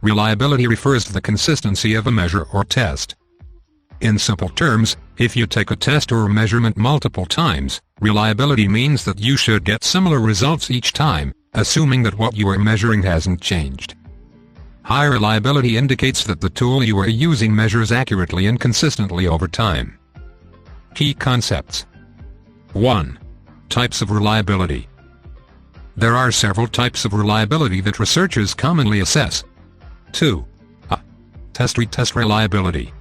Reliability refers to the consistency of a measure or test. In simple terms, if you take a test or measurement multiple times, reliability means that you should get similar results each time, assuming that what you are measuring hasn't changed. High reliability indicates that the tool you are using measures accurately and consistently over time. Key concepts. 1. Types of reliability. There are several types of reliability that researchers commonly assess. 2. Test-retest reliability.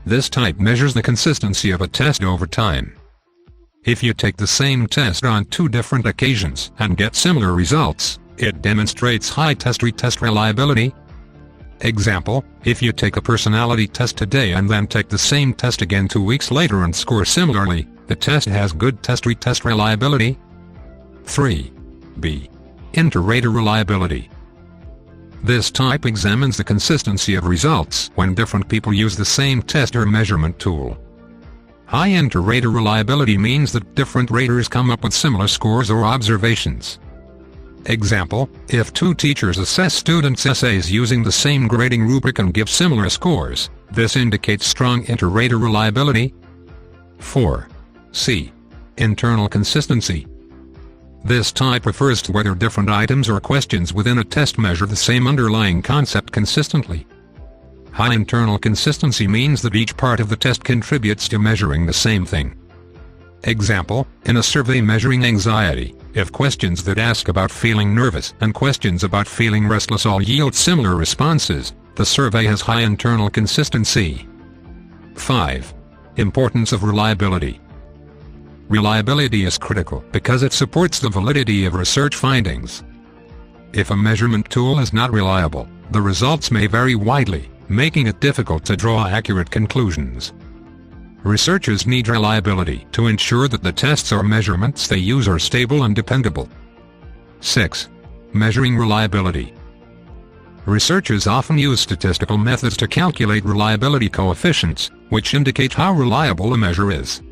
This type measures the consistency of a test over time. If you take the same test on 2 different occasions and get similar results, it demonstrates high test-retest reliability. Example, if you take a personality test today and then take the same test again 2 weeks later and score similarly, the test has good test-retest reliability. 3. Inter-rater reliability. This type examines the consistency of results when different people use the same test or measurement tool. High inter-rater reliability means that different raters come up with similar scores or observations. Example, if 2 teachers assess students' essays using the same grading rubric and give similar scores, this indicates strong inter-rater reliability. 4. Internal consistency. This type refers to whether different items or questions within a test measure the same underlying concept consistently. High internal consistency means that each part of the test contributes to measuring the same thing. Example, in a survey measuring anxiety, if questions that ask about feeling nervous and questions about feeling restless all yield similar responses, the survey has high internal consistency. 5. Importance of reliability. Reliability is critical because it supports the validity of research findings. If a measurement tool is not reliable, the results may vary widely, making it difficult to draw accurate conclusions. Researchers need reliability to ensure that the tests or measurements they use are stable and dependable. 6. Measuring reliability. Researchers often use statistical methods to calculate reliability coefficients, which indicate how reliable a measure is.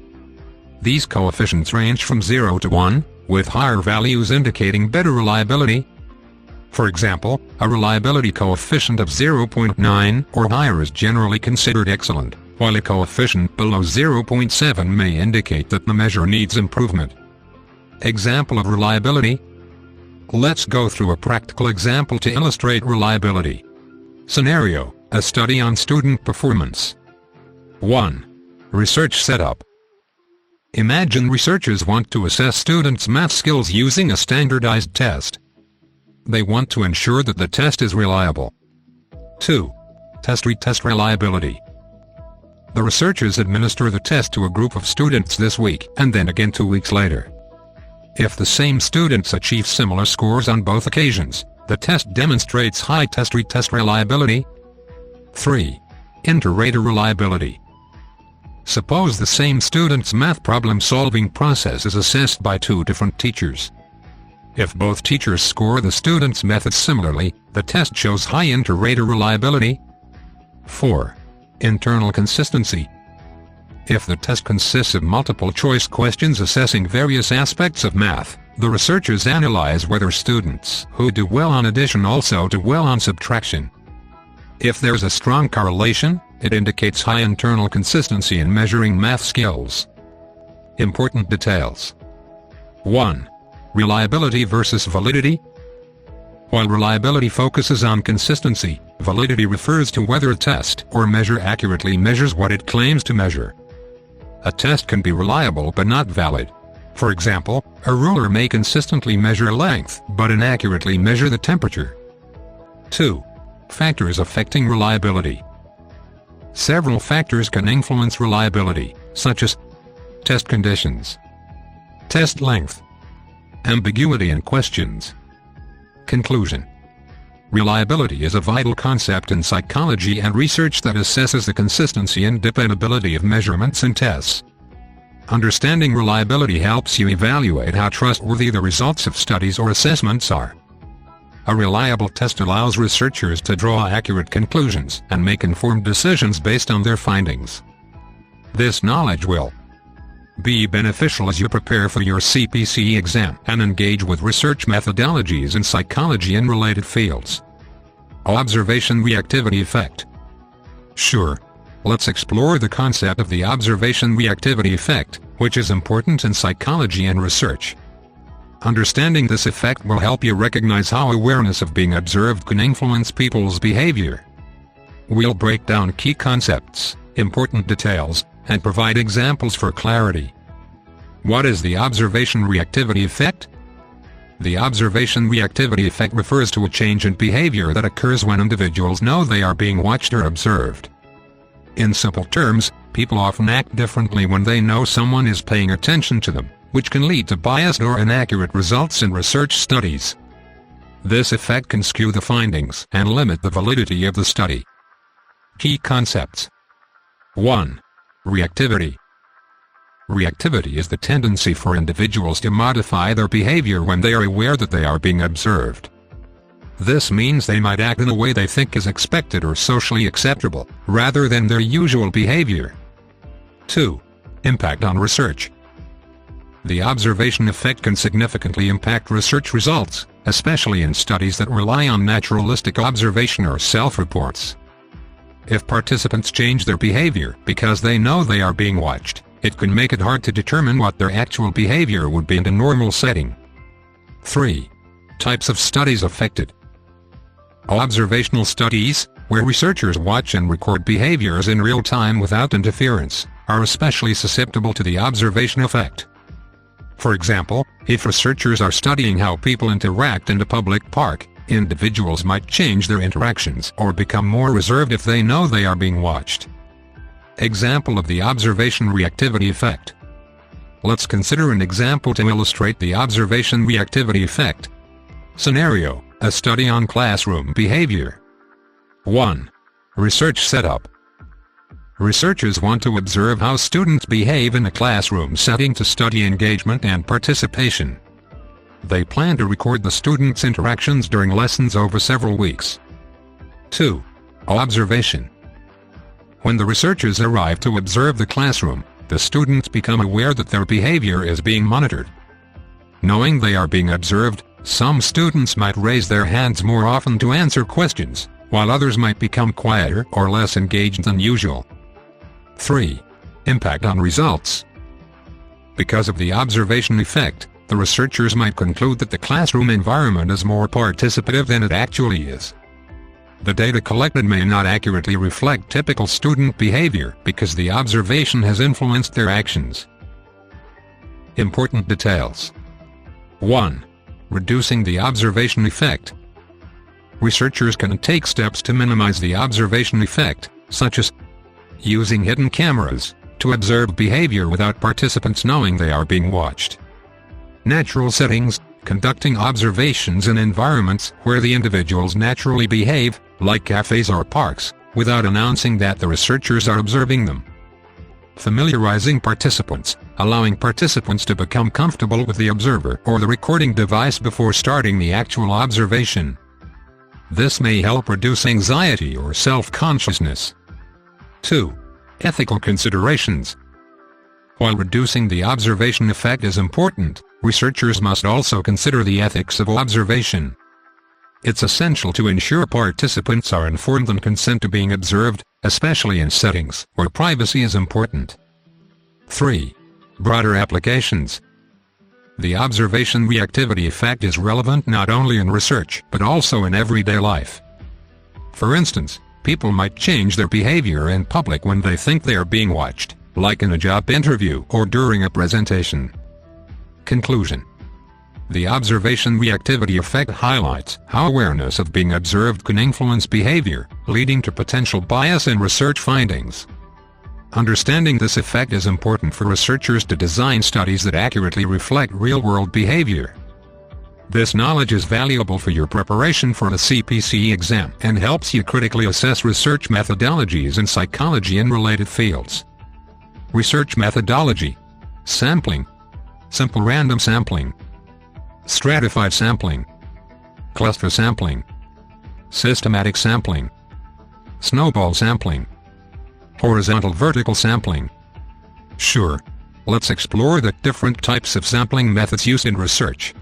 These coefficients range from 0 to 1, with higher values indicating better reliability. For example, a reliability coefficient of 0.9 or higher is generally considered excellent, while a coefficient below 0.7 may indicate that the measure needs improvement. Example of reliability. Let's go through a practical example to illustrate reliability. Scenario: a study on student performance. 1. Research setup. Imagine researchers want to assess students' math skills using a standardized test. They want to ensure that the test is reliable. 2. Test-retest reliability. The researchers administer the test to a group of students this week and then again 2 weeks later. If the same students achieve similar scores on both occasions, the test demonstrates high test-retest reliability. 3. Inter-rater reliability. Suppose the same student's math problem-solving process is assessed by 2 different teachers. If both teachers score the student's method similarly, the test shows high inter-rater reliability. 4. Internal consistency. If the test consists of multiple-choice questions assessing various aspects of math, the researchers analyze whether students who do well on addition also do well on subtraction. If there's a strong correlation, it indicates high internal consistency in measuring math skills. Important details. 1. Reliability versus validity. While reliability focuses on consistency, validity refers to whether a test or measure accurately measures what it claims to measure. A test can be reliable but not valid. For example, a ruler may consistently measure length but inaccurately measure the temperature. 2. Factors affecting reliability. Several factors can influence reliability, such as test conditions, test length, ambiguity in questions. Conclusion. Reliability is a vital concept in psychology and research that assesses the consistency and dependability of measurements and tests. Understanding reliability helps you evaluate how trustworthy the results of studies or assessments are. A reliable test allows researchers to draw accurate conclusions and make informed decisions based on their findings. This knowledge will be beneficial as you prepare for your CPC exam and engage with research methodologies in psychology and related fields. Observation reactivity effect. Sure. Let's explore the concept of the observation reactivity effect, which is important in psychology and research. Understanding this effect will help you recognize how awareness of being observed can influence people's behavior. We'll break down key concepts, important details, and provide examples for clarity. What is the observation reactivity effect? The observation reactivity effect refers to a change in behavior that occurs when individuals know they are being watched or observed. In simple terms, people often act differently when they know someone is paying attention to them, which can lead to biased or inaccurate results in research studies. This effect can skew the findings and limit the validity of the study. Key concepts. 1. Reactivity. Reactivity is the tendency for individuals to modify their behavior when they are aware that they are being observed. This means they might act in a way they think is expected or socially acceptable, rather than their usual behavior. 2. Impact on research. The observation effect can significantly impact research results, especially in studies that rely on naturalistic observation or self-reports. If participants change their behavior because they know they are being watched, it can make it hard to determine what their actual behavior would be in a normal setting. 3. Types of studies affected. Observational studies, where researchers watch and record behaviors in real time without interference, are especially susceptible to the observation effect. For example, if researchers are studying how people interact in a public park, individuals might change their interactions or become more reserved if they know they are being watched. Example of the observation reactivity effect. Let's consider an example to illustrate the observation reactivity effect. Scenario: a study on classroom behavior. 1. Research setup. Researchers want to observe how students behave in a classroom setting to study engagement and participation. They plan to record the students' interactions during lessons over several weeks. 2. Observation. When the researchers arrive to observe the classroom, the students become aware that their behavior is being monitored. Knowing they are being observed, some students might raise their hands more often to answer questions, while others might become quieter or less engaged than usual. 3. Impact on results. Because of the observation effect, the researchers might conclude that the classroom environment is more participative than it actually is. The data collected may not accurately reflect typical student behavior because the observation has influenced their actions. Important details. 1. Reducing the observation effect. Researchers can take steps to minimize the observation effect, such as using hidden cameras to observe behavior without participants knowing they are being watched. Natural settings, conducting observations in environments where the individuals naturally behave, like cafes or parks, without announcing that the researchers are observing them. Familiarizing participants, allowing participants to become comfortable with the observer or the recording device before starting the actual observation. This may help reduce anxiety or self-consciousness. 2. Ethical considerations. While reducing the observation effect is important, researchers must also consider the ethics of observation. It's essential to ensure participants are informed and consent to being observed, especially in settings where privacy is important. 3. Broader applications. The observation reactivity effect is relevant not only in research but also in everyday life. For instance, people might change their behavior in public when they think they are being watched, like in a job interview or during a presentation. Conclusion. The observation reactivity effect highlights how awareness of being observed can influence behavior, leading to potential bias in research findings. Understanding this effect is important for researchers to design studies that accurately reflect real-world behavior. This knowledge is valuable for your preparation for the CPC exam and helps you critically assess research methodologies in psychology and related fields. Research methodology. Sampling. Simple random sampling. Stratified sampling. Cluster sampling. Systematic sampling. Snowball sampling. Horizontal-vertical sampling. Sure. Let's explore the different types of sampling methods used in research.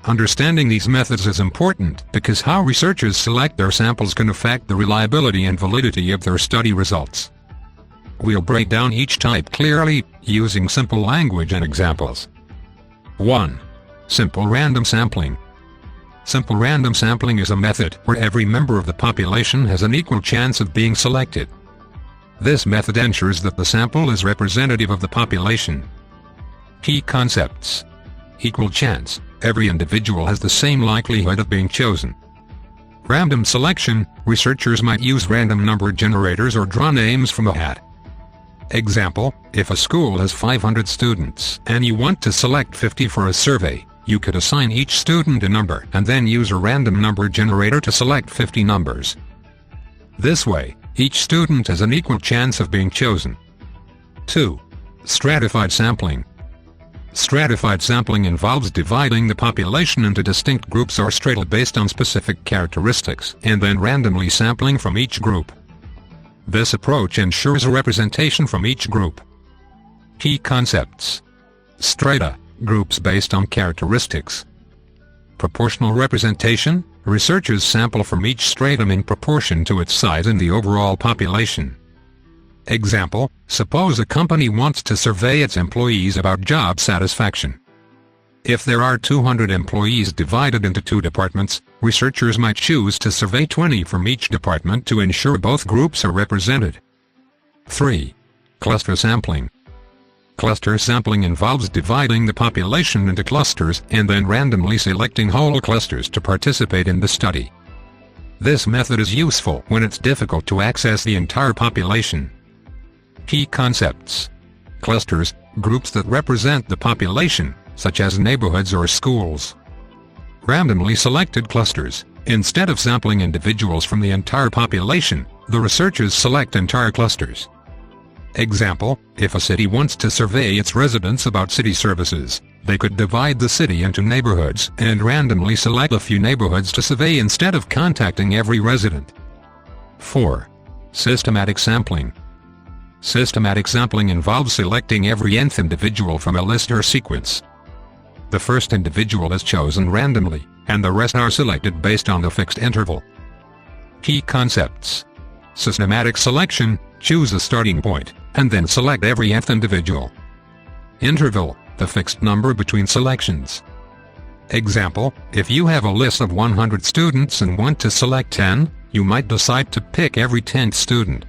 Understanding these methods is important because how researchers select their samples can affect the reliability and validity of their study results. We'll break down each type clearly, using simple language and examples. 1. Simple random sampling. Simple random sampling is a method where every member of the population has an equal chance of being selected. This method ensures that the sample is representative of the population. Key concepts. Equal chance. Every individual has the same likelihood of being chosen. Random selection. Researchers might use random number generators or draw names from a hat. Example, if a school has 500 students and you want to select 50 for a survey, you could assign each student a number and then use a random number generator to select 50 numbers. This way, each student has an equal chance of being chosen. 2. Stratified sampling. Stratified sampling involves dividing the population into distinct groups or strata based on specific characteristics and then randomly sampling from each group. This approach ensures a representation from each group. Key concepts. Strata, groups based on characteristics. Proportional representation, researchers sample from each stratum in proportion to its size in the overall population. Example, suppose a company wants to survey its employees about job satisfaction. If there are 200 employees divided into 2 departments, researchers might choose to survey 20 from each department to ensure both groups are represented. 3. Cluster sampling. Cluster sampling involves dividing the population into clusters and then randomly selecting whole clusters to participate in the study. This method is useful when it's difficult to access the entire population. Key concepts. Clusters, groups that represent the population, such as neighborhoods or schools. Randomly selected clusters. Instead of sampling individuals from the entire population, the researchers select entire clusters. Example, if a city wants to survey its residents about city services, they could divide the city into neighborhoods and randomly select a few neighborhoods to survey instead of contacting every resident. 4. Systematic sampling. Systematic sampling involves selecting every nth individual from a list or sequence. The first individual is chosen randomly, and the rest are selected based on a fixed interval. Key concepts. Systematic selection, choose a starting point, and then select every nth individual. Interval, the fixed number between selections. Example, if you have a list of 100 students and want to select 10, you might decide to pick every 10th student.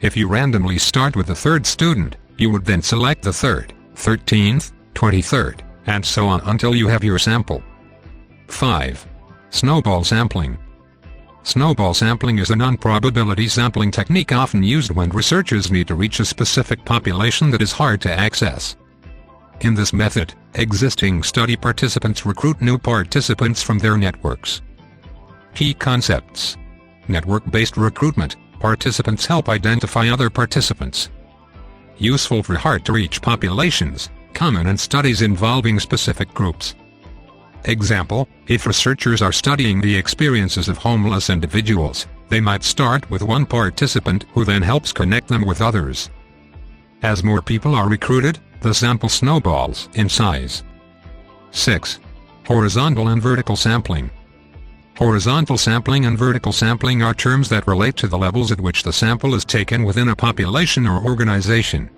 If you randomly start with the 3rd student, you would then select the 3rd, 13th, 23rd, and so on until you have your sample. 5. Snowball sampling. Snowball sampling is a non-probability sampling technique often used when researchers need to reach a specific population that is hard to access. In this method, existing study participants recruit new participants from their networks. Key concepts. Network-based recruitment. Participants help identify other participants. Useful for hard-to-reach populations, common in studies involving specific groups. Example, if researchers are studying the experiences of homeless individuals, they might start with one participant who then helps connect them with others. As more people are recruited, the sample snowballs in size. 6. Horizontal and vertical sampling. Horizontal sampling and vertical sampling are terms that relate to the levels at which the sample is taken within a population or organization.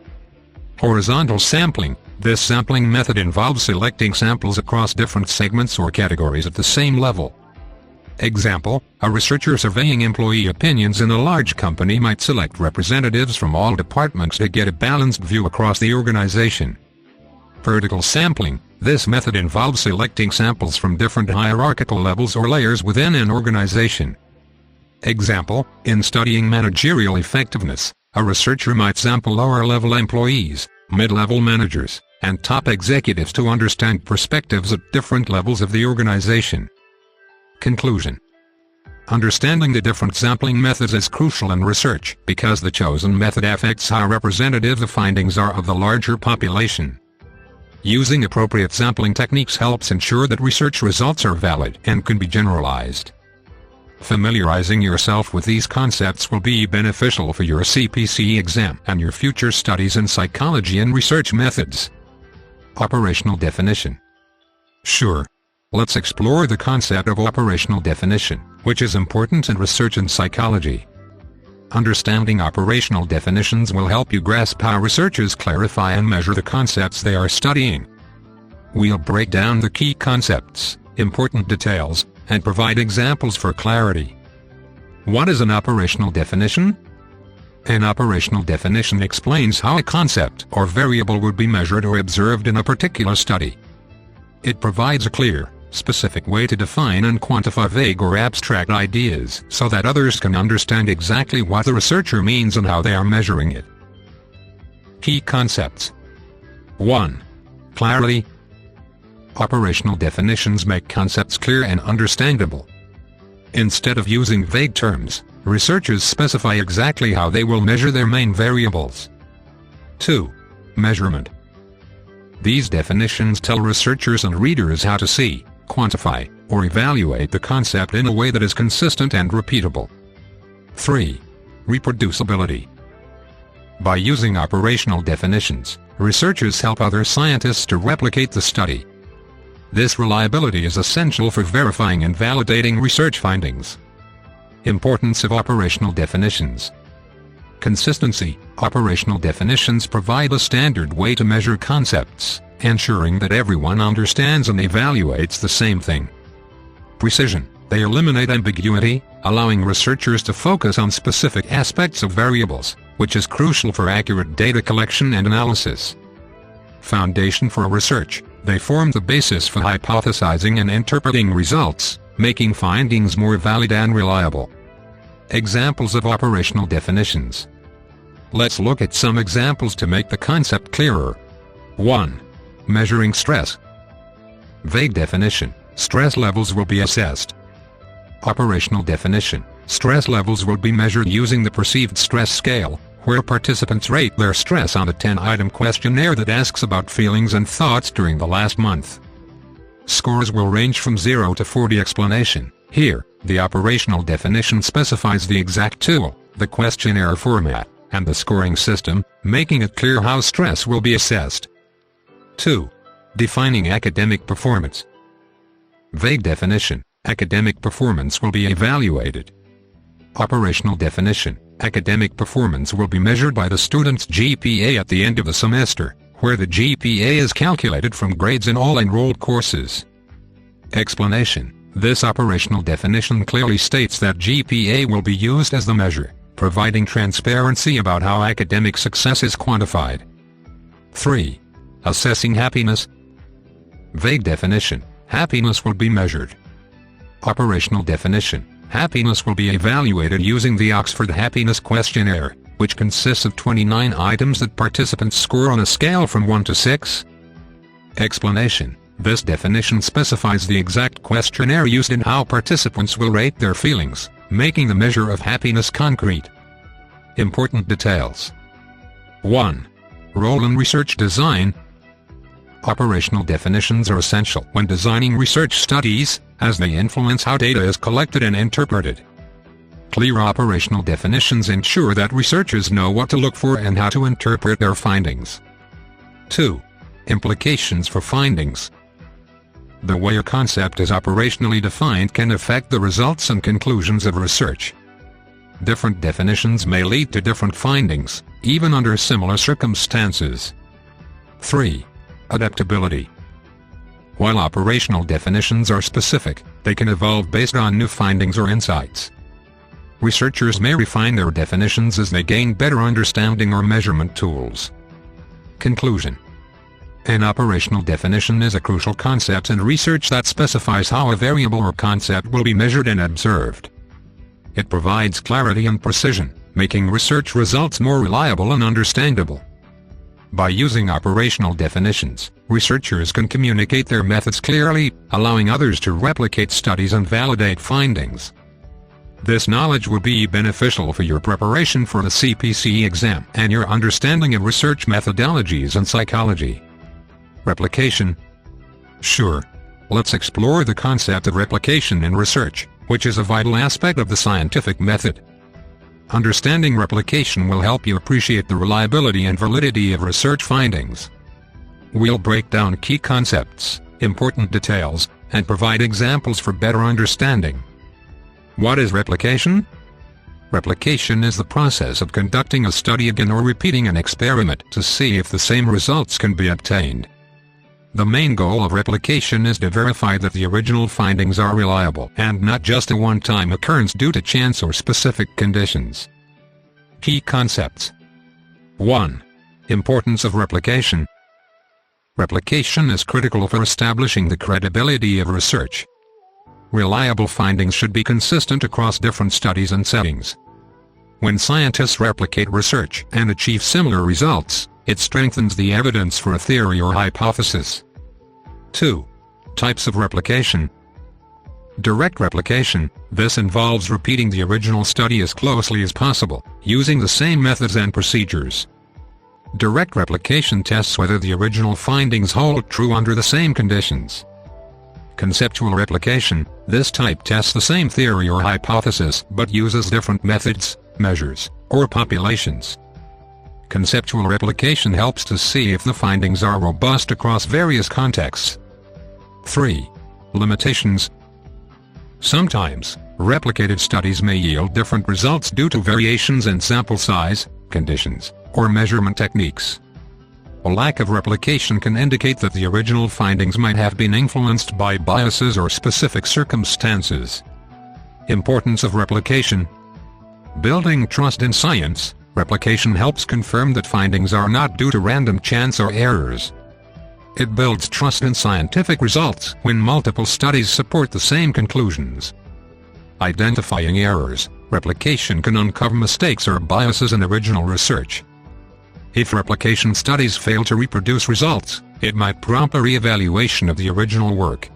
Horizontal sampling. This sampling method involves selecting samples across different segments or categories at the same level. Example, a researcher surveying employee opinions in a large company might select representatives from all departments to get a balanced view across the organization. Vertical sampling. This method involves selecting samples from different hierarchical levels or layers within an organization. Example, in studying managerial effectiveness, a researcher might sample lower-level employees, mid-level managers, and top executives to understand perspectives at different levels of the organization. Conclusion. Understanding the different sampling methods is crucial in research because the chosen method affects how representative the findings are of the larger population. Using appropriate sampling techniques helps ensure that research results are valid and can be generalized. Familiarizing yourself with these concepts will be beneficial for your CPC exam and your future studies in psychology and research methods. Operational definition. Sure. let's explore the concept of operational definition, which is important in research and psychology. Understanding operational definitions will help you grasp how researchers clarify and measure the concepts they are studying. We'll break down the key concepts, important details, and provide examples for clarity. What is an operational definition? An operational definition explains how a concept or variable would be measured or observed in a particular study. It provides a clear, specific way to define and quantify vague or abstract ideas so that others can understand exactly what the researcher means and how they are measuring it. Key concepts. 1. Clarity. Operational definitions make concepts clear and understandable. Instead of using vague terms, researchers specify exactly how they will measure their main variables. 2. Measurement. These definitions tell researchers and readers how to see, quantify, or evaluate the concept in a way that is consistent and repeatable. 3. Reproducibility. By using operational definitions, researchers help other scientists to replicate the study. This reliability is essential for verifying and validating research findings. Importance of operational definitions. Consistency. Operational definitions provide a standard way to measure concepts, ensuring that everyone understands and evaluates the same thing. Precision. They eliminate ambiguity, allowing researchers to focus on specific aspects of variables, which is crucial for accurate data collection and analysis. Foundation for research. They form the basis for hypothesizing and interpreting results, making findings more valid and reliable. Examples of operational definitions. Let's look at some examples to make the concept clearer. 1. Measuring stress. Vague definition. Stress levels will be assessed. Operational definition. Stress levels will be measured using the perceived stress scale, where participants rate their stress on a 10-item questionnaire that asks about feelings and thoughts during the last month. Scores will range from 0 to 40. Explanation. Here, the operational definition specifies the exact tool, the questionnaire format, and the scoring system, making it clear how stress will be assessed. 2. Defining academic performance. Vague definition. Academic performance will be evaluated. Operational definition. Academic performance will be measured by the student's GPA at the end of the semester, where the GPA is calculated from grades in all enrolled courses. Explanation. This operational definition clearly states that GPA will be used as the measure, providing transparency about how academic success is quantified. 3. Assessing happiness. Vague definition. Happiness will be measured. Operational definition. Happiness will be evaluated using the Oxford Happiness Questionnaire, which consists of 29 items that participants score on a scale from 1 to 6. Explanation. This definition specifies the exact questionnaire used and how participants will rate their feelings, making the measure of happiness concrete. Important details. 1. Role in research design. Operational definitions are essential when designing research studies, as they influence how data is collected and interpreted. Clear operational definitions ensure that researchers know what to look for and how to interpret their findings. 2. Implications for findings. The way a concept is operationally defined can affect the results and conclusions of research. Different definitions may lead to different findings, even under similar circumstances. 3. Adaptability. While operational definitions are specific, they can evolve based on new findings or insights. Researchers may refine their definitions as they gain better understanding or measurement tools. Conclusion. An operational definition is a crucial concept in research that specifies how a variable or concept will be measured and observed. It provides clarity and precision, making research results more reliable and understandable. By using operational definitions, researchers can communicate their methods clearly, allowing others to replicate studies and validate findings. This knowledge will be beneficial for your preparation for the CPC exam and your understanding of research methodologies and psychology. Replication. Sure. Let's explore the concept of replication in research, which is a vital aspect of the scientific method. Understanding replication will help you appreciate the reliability and validity of research findings. We'll break down key concepts, important details, and provide examples for better understanding. What is replication? Replication is the process of conducting a study again or repeating an experiment to see if the same results can be obtained. The main goal of replication is to verify that the original findings are reliable and not just a one-time occurrence due to chance or specific conditions. Key concepts. 1. Importance of replication. Replication is critical for establishing the credibility of research. Reliable findings should be consistent across different studies and settings. When scientists replicate research and achieve similar results, it strengthens the evidence for a theory or hypothesis. 2. Types of replication. Direct replication. This involves repeating the original study as closely as possible, using the same methods and procedures. Direct replication tests whether the original findings hold true under the same conditions. Conceptual replication. This type tests the same theory or hypothesis but uses different methods, measures, or populations. Conceptual replication helps to see if the findings are robust across various contexts. 3. Limitations. Sometimes, replicated studies may yield different results due to variations in sample size, conditions, or measurement techniques. A lack of replication can indicate that the original findings might have been influenced by biases or specific circumstances. Importance of replication. Building trust in science, replication helps confirm that findings are not due to random chance or errors. It builds trust in scientific results when multiple studies support the same conclusions. Identifying errors. Replication can uncover mistakes or biases in original research. If replication studies fail to reproduce results, it might prompt a re-evaluation of the original work.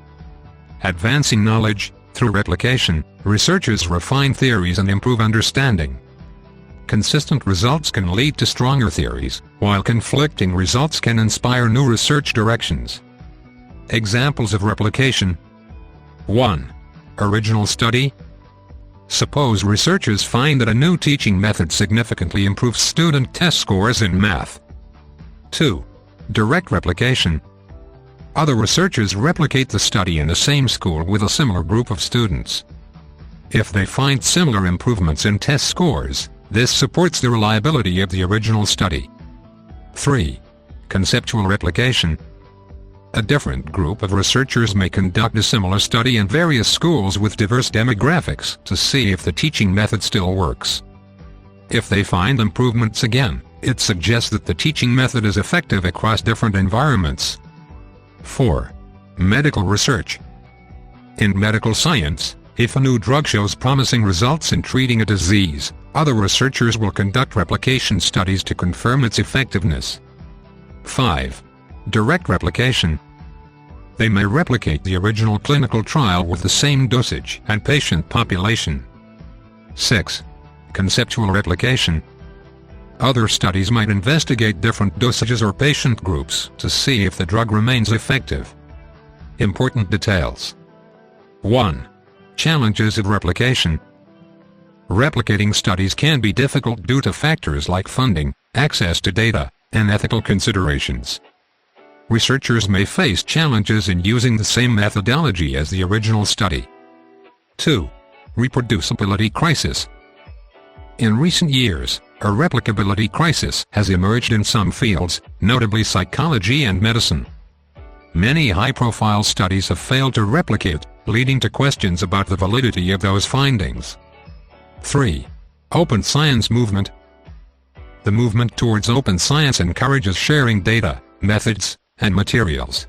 Advancing knowledge. Through replication, researchers refine theories and improve understanding. Consistent results can lead to stronger theories, while conflicting results can inspire new research directions. Examples of replication. 1. Original study. Suppose researchers find that a new teaching method significantly improves student test scores in math. 2. Direct replication. Other researchers replicate the study in the same school with a similar group of students. If they find similar improvements in test scores, this supports the reliability of the original study. 3. Conceptual replication. A different group of researchers may conduct a similar study in various schools with diverse demographics to see if the teaching method still works. If they find improvements again, it suggests that the teaching method is effective across different environments. 4. Medical research. In medical science, if a new drug shows promising results in treating a disease, other researchers will conduct replication studies to confirm its effectiveness. 5. Direct replication. They may replicate the original clinical trial with the same dosage and patient population. 6. Conceptual replication. Other studies might investigate different dosages or patient groups to see if the drug remains effective. Important details. 1. Challenges of replication. Replicating studies can be difficult due to factors like funding, access to data, and ethical considerations. Researchers may face challenges in using the same methodology as the original study. 2. Reproducibility crisis. In recent years, a replicability crisis has emerged in some fields, notably psychology and medicine. Many high-profile studies have failed to replicate, leading to questions about the validity of those findings. 3. Open science movement. The movement towards open science encourages sharing data, methods, and materials.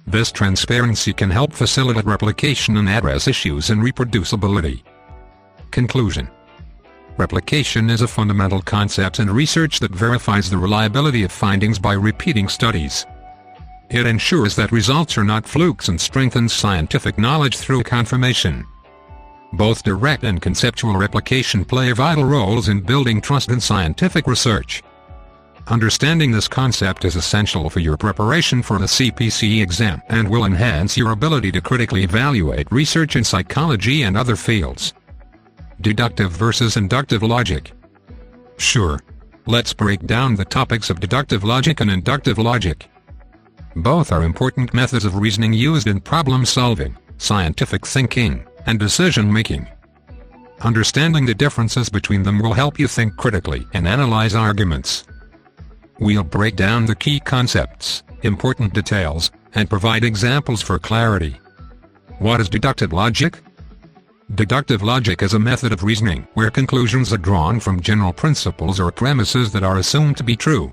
This transparency can help facilitate replication and address issues in reproducibility. Conclusion. Replication is a fundamental concept in research that verifies the reliability of findings by repeating studies. It ensures that results are not flukes and strengthens scientific knowledge through confirmation. Both direct and conceptual replication play vital roles in building trust in scientific research. Understanding this concept is essential for your preparation for the CPC exam and will enhance your ability to critically evaluate research in psychology and other fields. Deductive versus inductive logic. Sure. Let's break down the topics of deductive logic and inductive logic. Both are important methods of reasoning used in problem solving, scientific thinking, and decision making. Understanding the differences between them will help you think critically and analyze arguments. We'll break down the key concepts, important details, and provide examples for clarity. What is deductive logic? Deductive logic is a method of reasoning where conclusions are drawn from general principles or premises that are assumed to be true.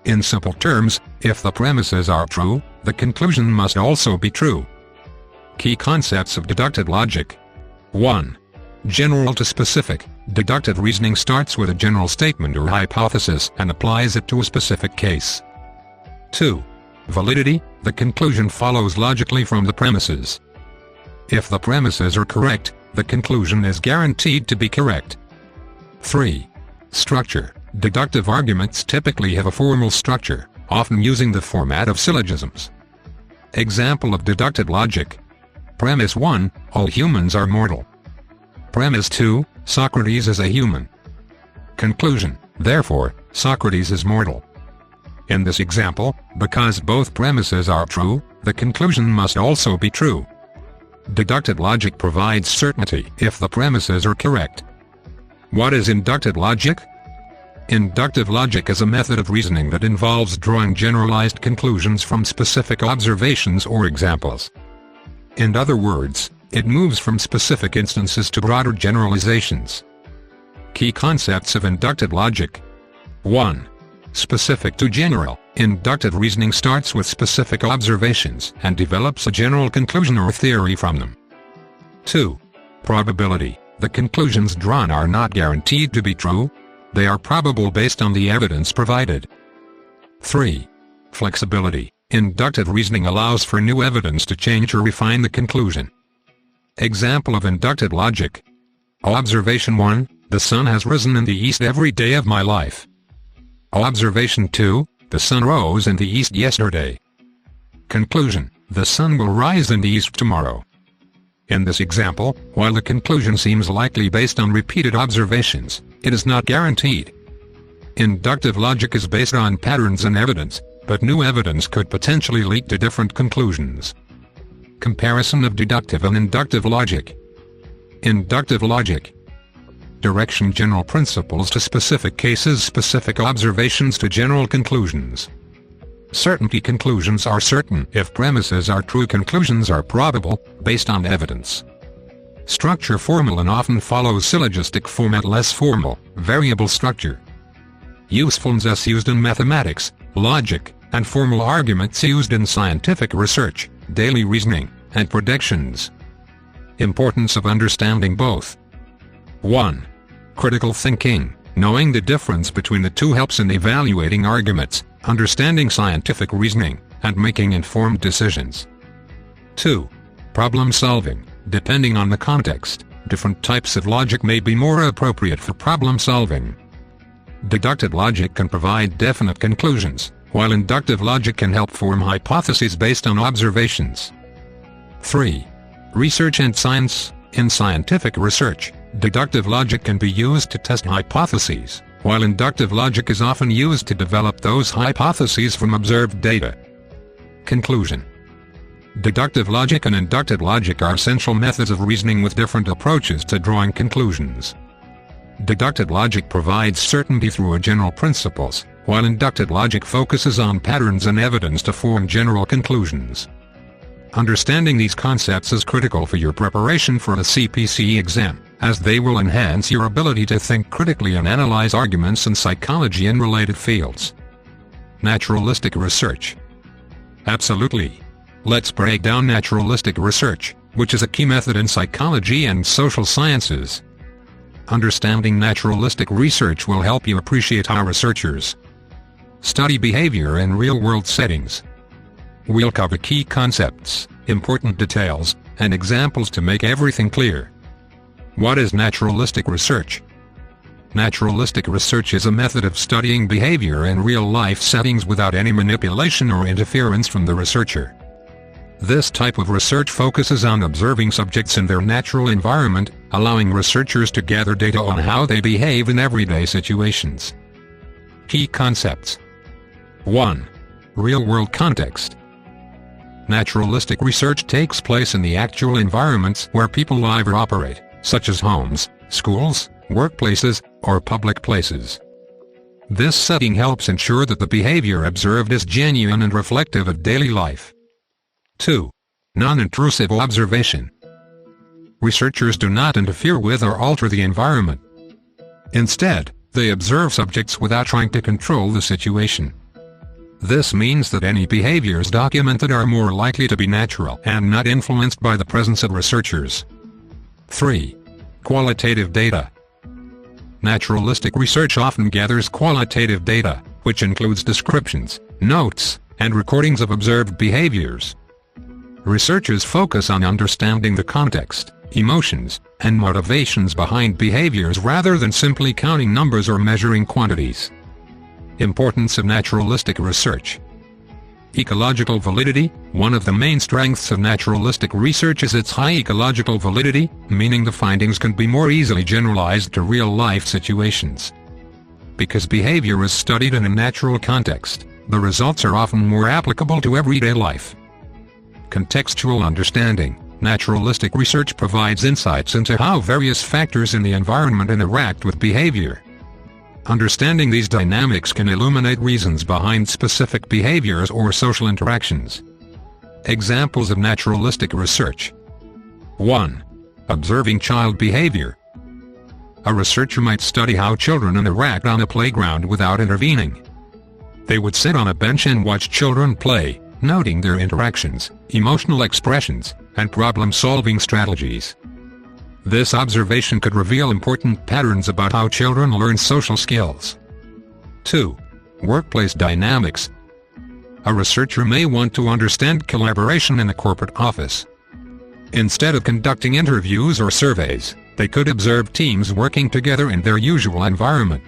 In simple terms, if the premises are true, the conclusion must also be true. Key concepts of deductive logic. 1. General to specific. Deductive reasoning starts with a general statement or hypothesis and applies it to a specific case. 2. Validity. The conclusion follows logically from the premises. If the premises are correct, the conclusion is guaranteed to be correct. 3. Structure. Deductive arguments typically have a formal structure, often using the format of syllogisms. Example of deductive logic. Premise 1, all humans are mortal. Premise 2, Socrates is a human. Conclusion, therefore, Socrates is mortal. In this example, because both premises are true, the conclusion must also be true. Deductive logic provides certainty if the premises are correct. What is inductive logic? Inductive logic is a method of reasoning that involves drawing generalized conclusions from specific observations or examples. In other words, it moves from specific instances to broader generalizations. Key concepts of inductive logic. 1. Specific to general. Inductive reasoning starts with specific observations and develops a general conclusion or theory from them. 2. Probability. The conclusions drawn are not guaranteed to be true. They are probable based on the evidence provided. 3. Flexibility. Inductive reasoning allows for new evidence to change or refine the conclusion. Example of inductive logic. Observation 1, the sun has risen in the east every day of my life. Observation 2, the sun rose in the east yesterday. Conclusion, the sun will rise in the east tomorrow. In this example, while the conclusion seems likely based on repeated observations, it is not guaranteed. Inductive logic is based on patterns and evidence, but new evidence could potentially lead to different conclusions. Comparison of deductive and inductive logic. Inductive logic. Direction general principles to specific cases, specific observations to general conclusions. Certainty conclusions are certain if premises are true, conclusions are probable, based on evidence. Structure formal and often follows syllogistic format, less formal, variable structure. Usefulness used in mathematics, logic, and formal arguments used in scientific research, daily reasoning, and predictions. Importance of understanding both. 1. Critical thinking. Knowing the difference between the two helps in evaluating arguments, understanding scientific reasoning, and making informed decisions. 2. Problem solving. Depending on the context, different types of logic may be more appropriate for problem solving. Deductive logic can provide definite conclusions, while inductive logic can help form hypotheses based on observations. 3. Research and science. In scientific research, deductive logic can be used to test hypotheses, while inductive logic is often used to develop those hypotheses from observed data. Conclusion. Deductive logic and inductive logic are essential methods of reasoning with different approaches to drawing conclusions. Deductive logic provides certainty through general principles, while inductive logic focuses on patterns and evidence to form general conclusions. Understanding these concepts is critical for your preparation for a CPC exam, as they will enhance your ability to think critically and analyze arguments in psychology and related fields. Naturalistic research. Absolutely. Let's break down naturalistic research, which is a key method in psychology and social sciences. Understanding naturalistic research will help you appreciate how researchers study behavior in real-world settings. We'll cover key concepts, important details, and examples to make everything clear. What is naturalistic research? Naturalistic research is a method of studying behavior in real-life settings without any manipulation or interference from the researcher. This type of research focuses on observing subjects in their natural environment, allowing researchers to gather data on how they behave in everyday situations. Key concepts. 1. Real-world context. Naturalistic research takes place in the actual environments where people live or operate, such as homes, schools, workplaces, or public places. This setting helps ensure that the behavior observed is genuine and reflective of daily life. 2. Non-intrusive observation. Researchers do not interfere with or alter the environment. Instead, they observe subjects without trying to control the situation. This means that any behaviors documented are more likely to be natural and not influenced by the presence of researchers. 3. Qualitative data. Naturalistic research often gathers qualitative data, which includes descriptions, notes, and recordings of observed behaviors. Researchers focus on understanding the context, emotions, and motivations behind behaviors rather than simply counting numbers or measuring quantities. Importance of naturalistic research. Ecological validity. One of the main strengths of naturalistic research is its high ecological validity, meaning the findings can be more easily generalized to real-life situations. Because behavior is studied in a natural context, the results are often more applicable to everyday life. Contextual understanding. Naturalistic research provides insights into how various factors in the environment interact with behavior. Understanding these dynamics can illuminate reasons behind specific behaviors or social interactions. Examples of naturalistic research. 1. Observing child behavior. A researcher might study how children interact on a playground without intervening. They would sit on a bench and watch children play, noting their interactions, emotional expressions, and problem-solving strategies. This observation could reveal important patterns about how children learn social skills. 2. Workplace dynamics. A researcher may want to understand collaboration in a corporate office. Instead of conducting interviews or surveys, they could observe teams working together in their usual environment.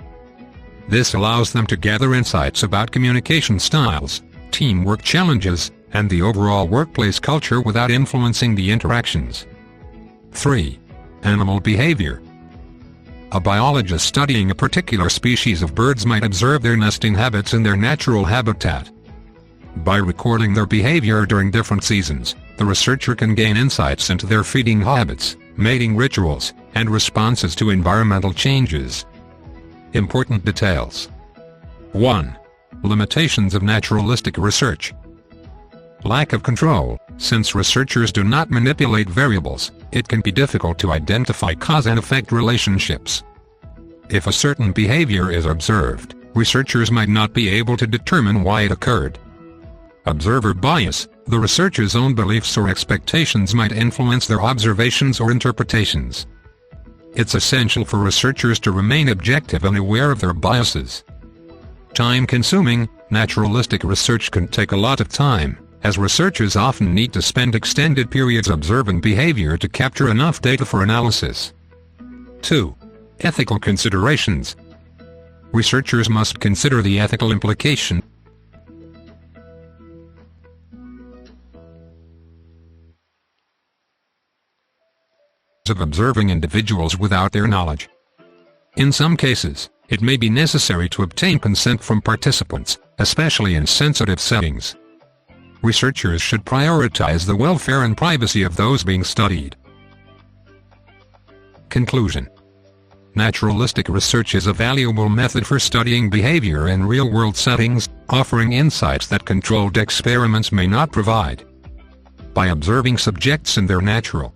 This allows them to gather insights about communication styles, teamwork challenges, and the overall workplace culture without influencing the interactions. 3. Animal behavior. A biologist studying a particular species of birds might observe their nesting habits in their natural habitat. By recording their behavior during different seasons, the researcher can gain insights into their feeding habits, mating rituals, and responses to environmental changes. Important details. 1. Limitations of naturalistic research. Lack of control. Since researchers do not manipulate variables, it can be difficult to identify cause and effect relationships. If a certain behavior is observed, researchers might not be able to determine why it occurred. Observer bias. The researcher's own beliefs or expectations might influence their observations or interpretations. It's essential for researchers to remain objective and aware of their biases. Time-consuming. Naturalistic research can take a lot of time, as researchers often need to spend extended periods observing behavior to capture enough data for analysis. 2. Ethical considerations. Researchers must consider the ethical implication of observing individuals without their knowledge. In some cases, it may be necessary to obtain consent from participants, especially in sensitive settings. Researchers should prioritize the welfare and privacy of those being studied. Conclusion. Naturalistic research is a valuable method for studying behavior in real-world settings, offering insights that controlled experiments may not provide. By observing subjects in their natural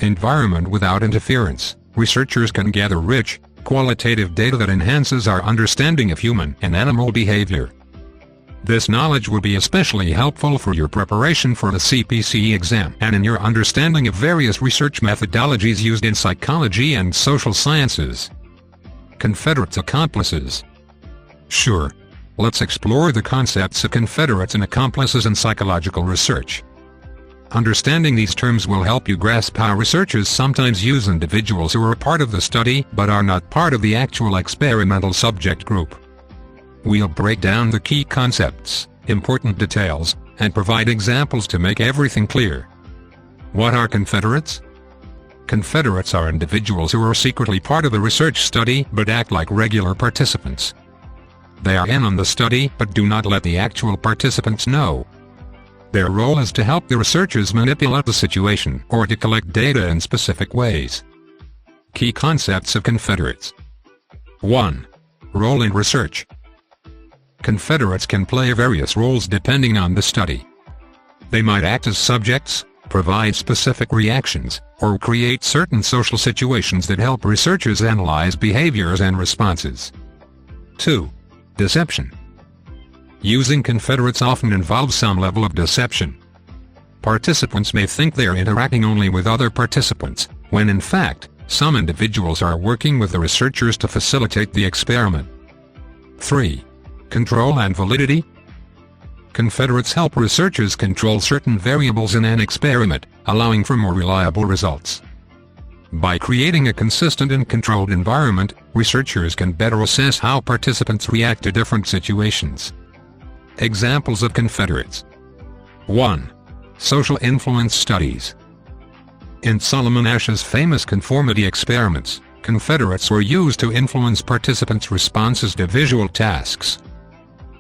environment without interference, researchers can gather rich, qualitative data that enhances our understanding of human and animal behavior. This knowledge will be especially helpful for your preparation for the CPC exam and in your understanding of various research methodologies used in psychology and social sciences. Confederates accomplices. Sure. Let's explore the concepts of confederates and accomplices in psychological research. Understanding these terms will help you grasp how researchers sometimes use individuals who are part of the study but are not part of the actual experimental subject group. We'll break down the key concepts, important details, and provide examples to make everything clear. What are confederates? Confederates are individuals who are secretly part of the research study but act like regular participants. They are in on the study but do not let the actual participants know. Their role is to help the researchers manipulate the situation or to collect data in specific ways. Key concepts of confederates. 1. Role in research. Confederates can play various roles depending on the study. They might act as subjects, provide specific reactions, or create certain social situations that help researchers analyze behaviors and responses. 2. Deception. Using confederates often involves some level of deception. Participants may think they are interacting only with other participants, when in fact, some individuals are working with the researchers to facilitate the experiment. 3. Control and validity. Confederates help researchers control certain variables in an experiment, allowing for more reliable results. By creating a consistent and controlled environment, researchers can better assess how participants react to different situations. Examples of confederates. 1. Social influence studies. In Solomon Asch's famous conformity experiments, confederates were used to influence participants' responses to visual tasks.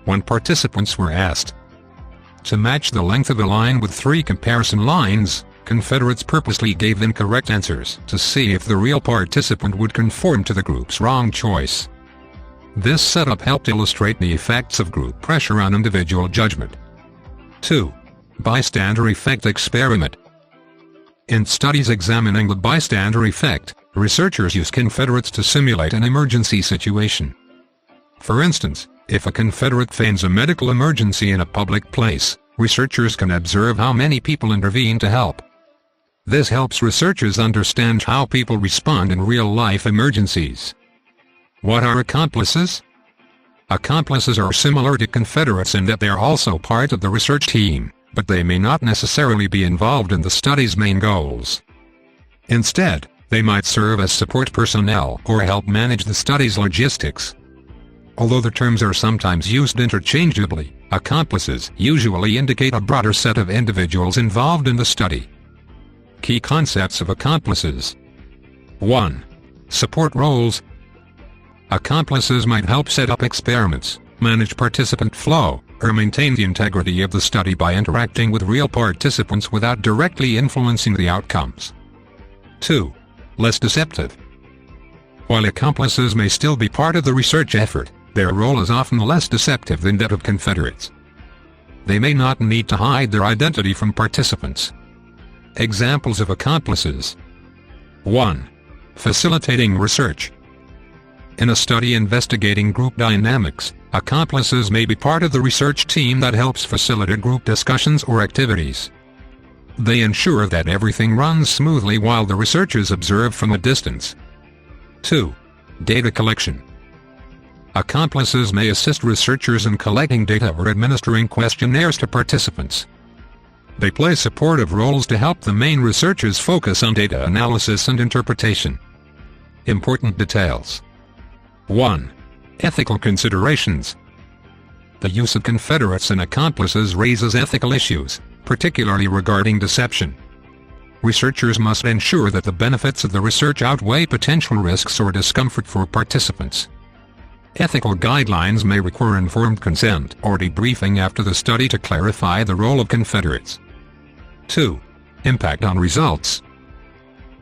When participants were asked to match the length of a line with 3 comparison lines, confederates purposely gave incorrect answers to see if the real participant would conform to the group's wrong choice. This setup helped illustrate the effects of group pressure on individual judgment. 2. Bystander effect experiment. In studies examining the bystander effect, researchers use confederates to simulate an emergency situation. For instance, if a confederate feigns a medical emergency in a public place, researchers can observe how many people intervene to help. This helps researchers understand how people respond in real-life emergencies. What are accomplices? Accomplices are similar to confederates in that they are also part of the research team, but they may not necessarily be involved in the study's main goals. Instead, they might serve as support personnel or help manage the study's logistics. Although the terms are sometimes used interchangeably, accomplices usually indicate a broader set of individuals involved in the study. Key concepts of accomplices. 1. Support roles. Accomplices might help set up experiments, manage participant flow, or maintain the integrity of the study by interacting with real participants without directly influencing the outcomes. 2. Less deceptive. While accomplices may still be part of the research effort, their role is often less deceptive than that of confederates. They may not need to hide their identity from participants. Examples of accomplices. 1. Facilitating research. In a study investigating group dynamics, accomplices may be part of the research team that helps facilitate group discussions or activities. They ensure that everything runs smoothly while the researchers observe from a distance. 2. Data collection. Accomplices may assist researchers in collecting data or administering questionnaires to participants. They play supportive roles to help the main researchers focus on data analysis and interpretation. Important details. 1. Ethical considerations. The use of confederates and accomplices raises ethical issues, particularly regarding deception. Researchers must ensure that the benefits of the research outweigh potential risks or discomfort for participants. Ethical guidelines may require informed consent or debriefing after the study to clarify the role of confederates. 2. Impact on results.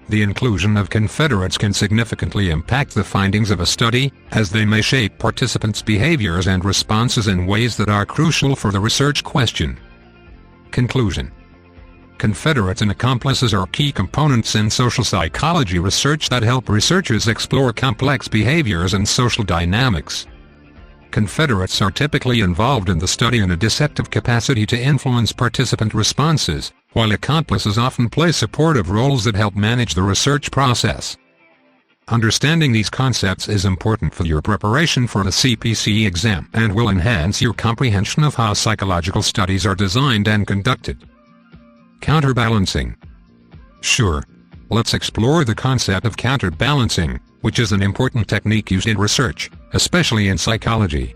The inclusion of confederates can significantly impact the findings of a study, as they may shape participants' behaviors and responses in ways that are crucial for the research question. Conclusion. Confederates and accomplices are key components in social psychology research that help researchers explore complex behaviors and social dynamics. Confederates are typically involved in the study in a deceptive capacity to influence participant responses, while accomplices often play supportive roles that help manage the research process. Understanding these concepts is important for your preparation for the CPC exam and will enhance your comprehension of how psychological studies are designed and conducted. Counterbalancing. Sure. Let's explore the concept of counterbalancing, which is an important technique used in research, especially in psychology.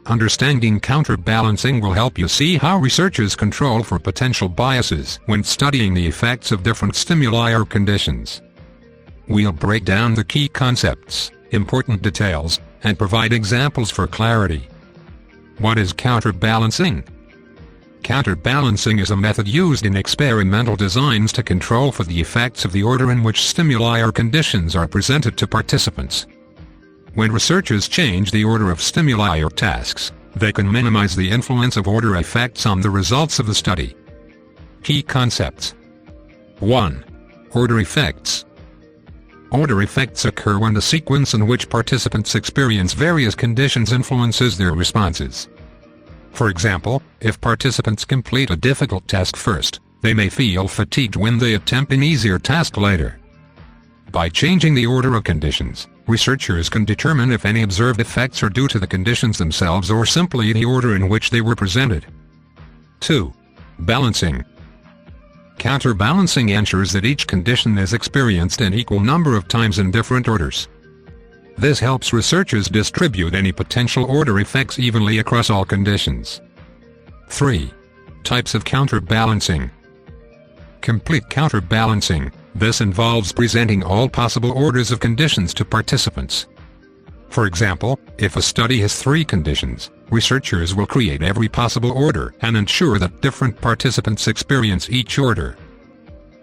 Understanding counterbalancing will help you see how researchers control for potential biases when studying the effects of different stimuli or conditions. We'll break down the key concepts, important details, and provide examples for clarity. What is counterbalancing? Counterbalancing is a method used in experimental designs to control for the effects of the order in which stimuli or conditions are presented to participants. When researchers change the order of stimuli or tasks, they can minimize the influence of order effects on the results of the study. Key concepts. 1. Order effects. Order effects occur when the sequence in which participants experience various conditions influences their responses. For example, if participants complete a difficult task first, they may feel fatigued when they attempt an easier task later. By changing the order of conditions, researchers can determine if any observed effects are due to the conditions themselves or simply the order in which they were presented. 2. Balancing. Counterbalancing ensures that each condition is experienced an equal number of times in different orders. This helps researchers distribute any potential order effects evenly across all conditions. 3. Types of counterbalancing. Complete counterbalancing. This involves presenting all possible orders of conditions to participants. For example, if a study has 3 conditions, researchers will create every possible order and ensure that different participants experience each order.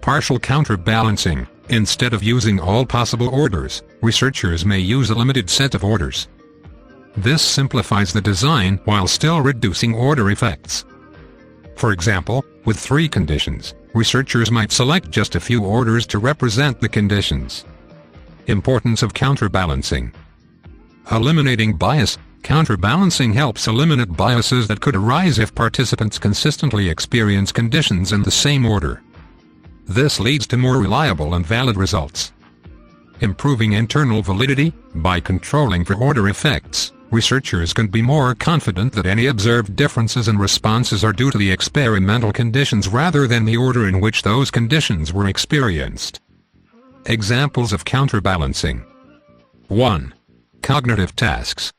Partial counterbalancing. Instead of using all possible orders, researchers may use a limited set of orders. This simplifies the design while still reducing order effects. For example, with 3 conditions, researchers might select just a few orders to represent the conditions. Importance of counterbalancing. Eliminating bias. Counterbalancing helps eliminate biases that could arise if participants consistently experience conditions in the same order. This leads to more reliable and valid results. Improving internal validity. By controlling for order effects, researchers can be more confident that any observed differences in responses are due to the experimental conditions rather than the order in which those conditions were experienced. Examples of counterbalancing. 1. Cognitive tasks.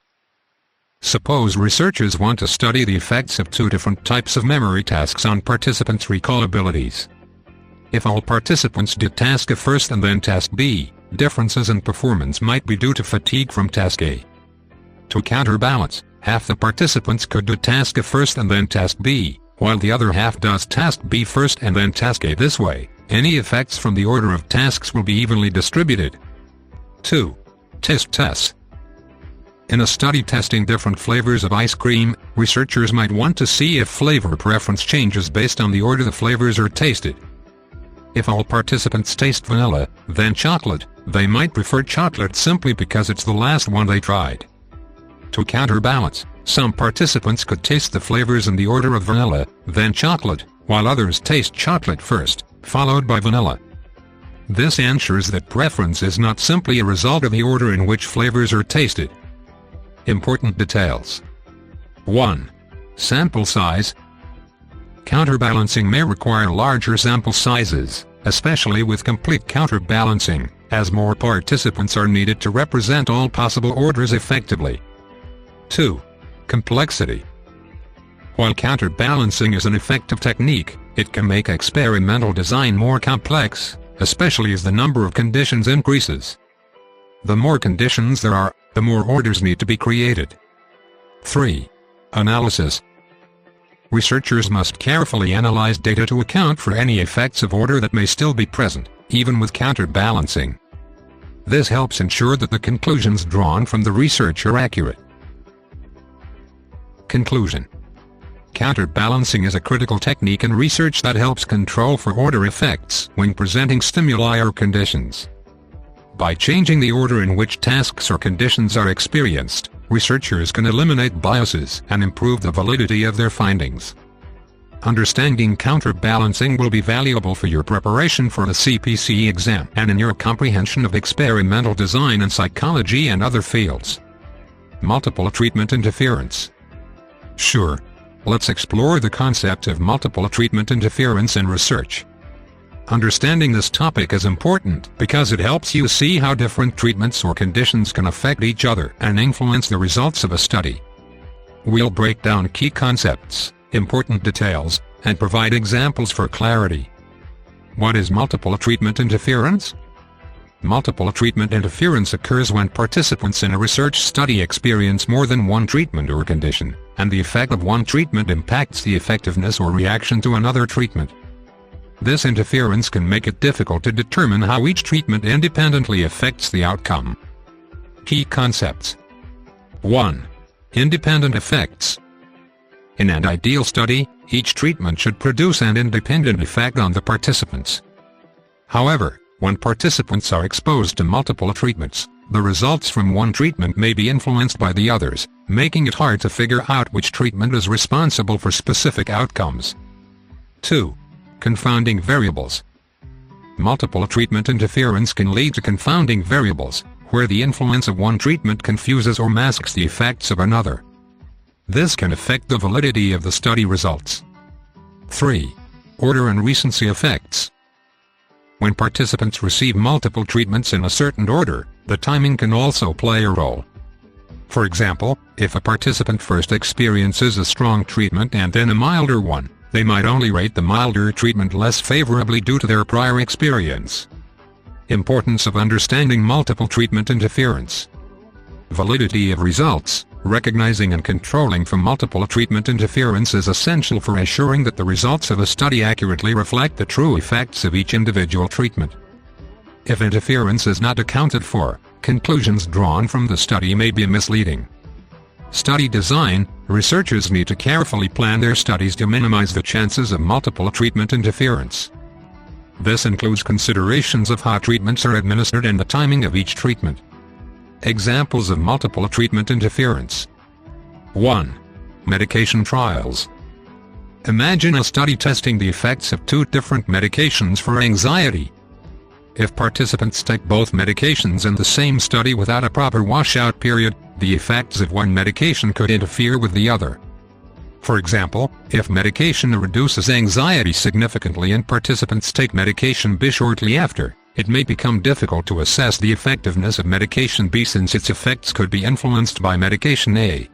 Suppose researchers want to study the effects of 2 different types of memory tasks on participants' recall abilities. If all participants did task A first and then task B, differences in performance might be due to fatigue from task A. To counterbalance, half the participants could do task A first and then task B, while the other half does task B first and then task A. This way, any effects from the order of tasks will be evenly distributed. 2. Taste tests. In a study testing different flavors of ice cream, researchers might want to see if flavor preference changes based on the order the flavors are tasted. If all participants taste vanilla, then chocolate, they might prefer chocolate simply because it's the last one they tried. To counterbalance, some participants could taste the flavors in the order of vanilla, then chocolate, while others taste chocolate first, followed by vanilla. This ensures that preference is not simply a result of the order in which flavors are tasted. Important details. 1. Sample size. Counterbalancing may require larger sample sizes, especially with complete counterbalancing, as more participants are needed to represent all possible orders effectively. 2. Complexity. While counterbalancing is an effective technique, it can make experimental design more complex, especially as the number of conditions increases. The more conditions there are, the more orders need to be created. 3. Analysis. Researchers must carefully analyze data to account for any effects of order that may still be present, even with counterbalancing. This helps ensure that the conclusions drawn from the research are accurate. Conclusion. Counterbalancing is a critical technique in research that helps control for order effects when presenting stimuli or conditions. By changing the order in which tasks or conditions are experienced, researchers can eliminate biases and improve the validity of their findings. Understanding counterbalancing will be valuable for your preparation for the CPC exam and in your comprehension of experimental design in psychology and other fields. Multiple treatment interference. Sure. Let's explore the concept of multiple treatment interference in research. Understanding this topic is important because it helps you see how different treatments or conditions can affect each other and influence the results of a study. We'll break down key concepts, important details, and provide examples for clarity. What is multiple treatment interference? Multiple treatment interference occurs when participants in a research study experience more than one treatment or condition, and the effect of one treatment impacts the effectiveness or reaction to another treatment. This interference can make it difficult to determine how each treatment independently affects the outcome. Key concepts. 1. Independent effects. In an ideal study, each treatment should produce an independent effect on the participants. However, when participants are exposed to multiple treatments, the results from one treatment may be influenced by the others, making it hard to figure out which treatment is responsible for specific outcomes. 2. Confounding variables. Multiple treatment interference can lead to confounding variables, where the influence of one treatment confuses or masks the effects of another. This can affect the validity of the study results. 3. Order and recency effects. When participants receive multiple treatments in a certain order, the timing can also play a role. For example, if a participant first experiences a strong treatment and then a milder one, they might only rate the milder treatment less favorably due to their prior experience. Importance of understanding multiple treatment interference. Validity of results. Recognizing and controlling for multiple treatment interference is essential for assuring that the results of a study accurately reflect the true effects of each individual treatment. If interference is not accounted for, conclusions drawn from the study may be misleading. Study design. Researchers need to carefully plan their studies to minimize the chances of multiple treatment interference. This includes considerations of how treatments are administered and the timing of each treatment. Examples of multiple treatment interference. 1. Medication trials. Imagine a study testing the effects of two different medications for anxiety. If participants take both medications in the same study without a proper washout period, the effects of one medication could interfere with the other. For example, if medication A reduces anxiety significantly and participants take medication B shortly after, it may become difficult to assess the effectiveness of medication B since its effects could be influenced by medication A.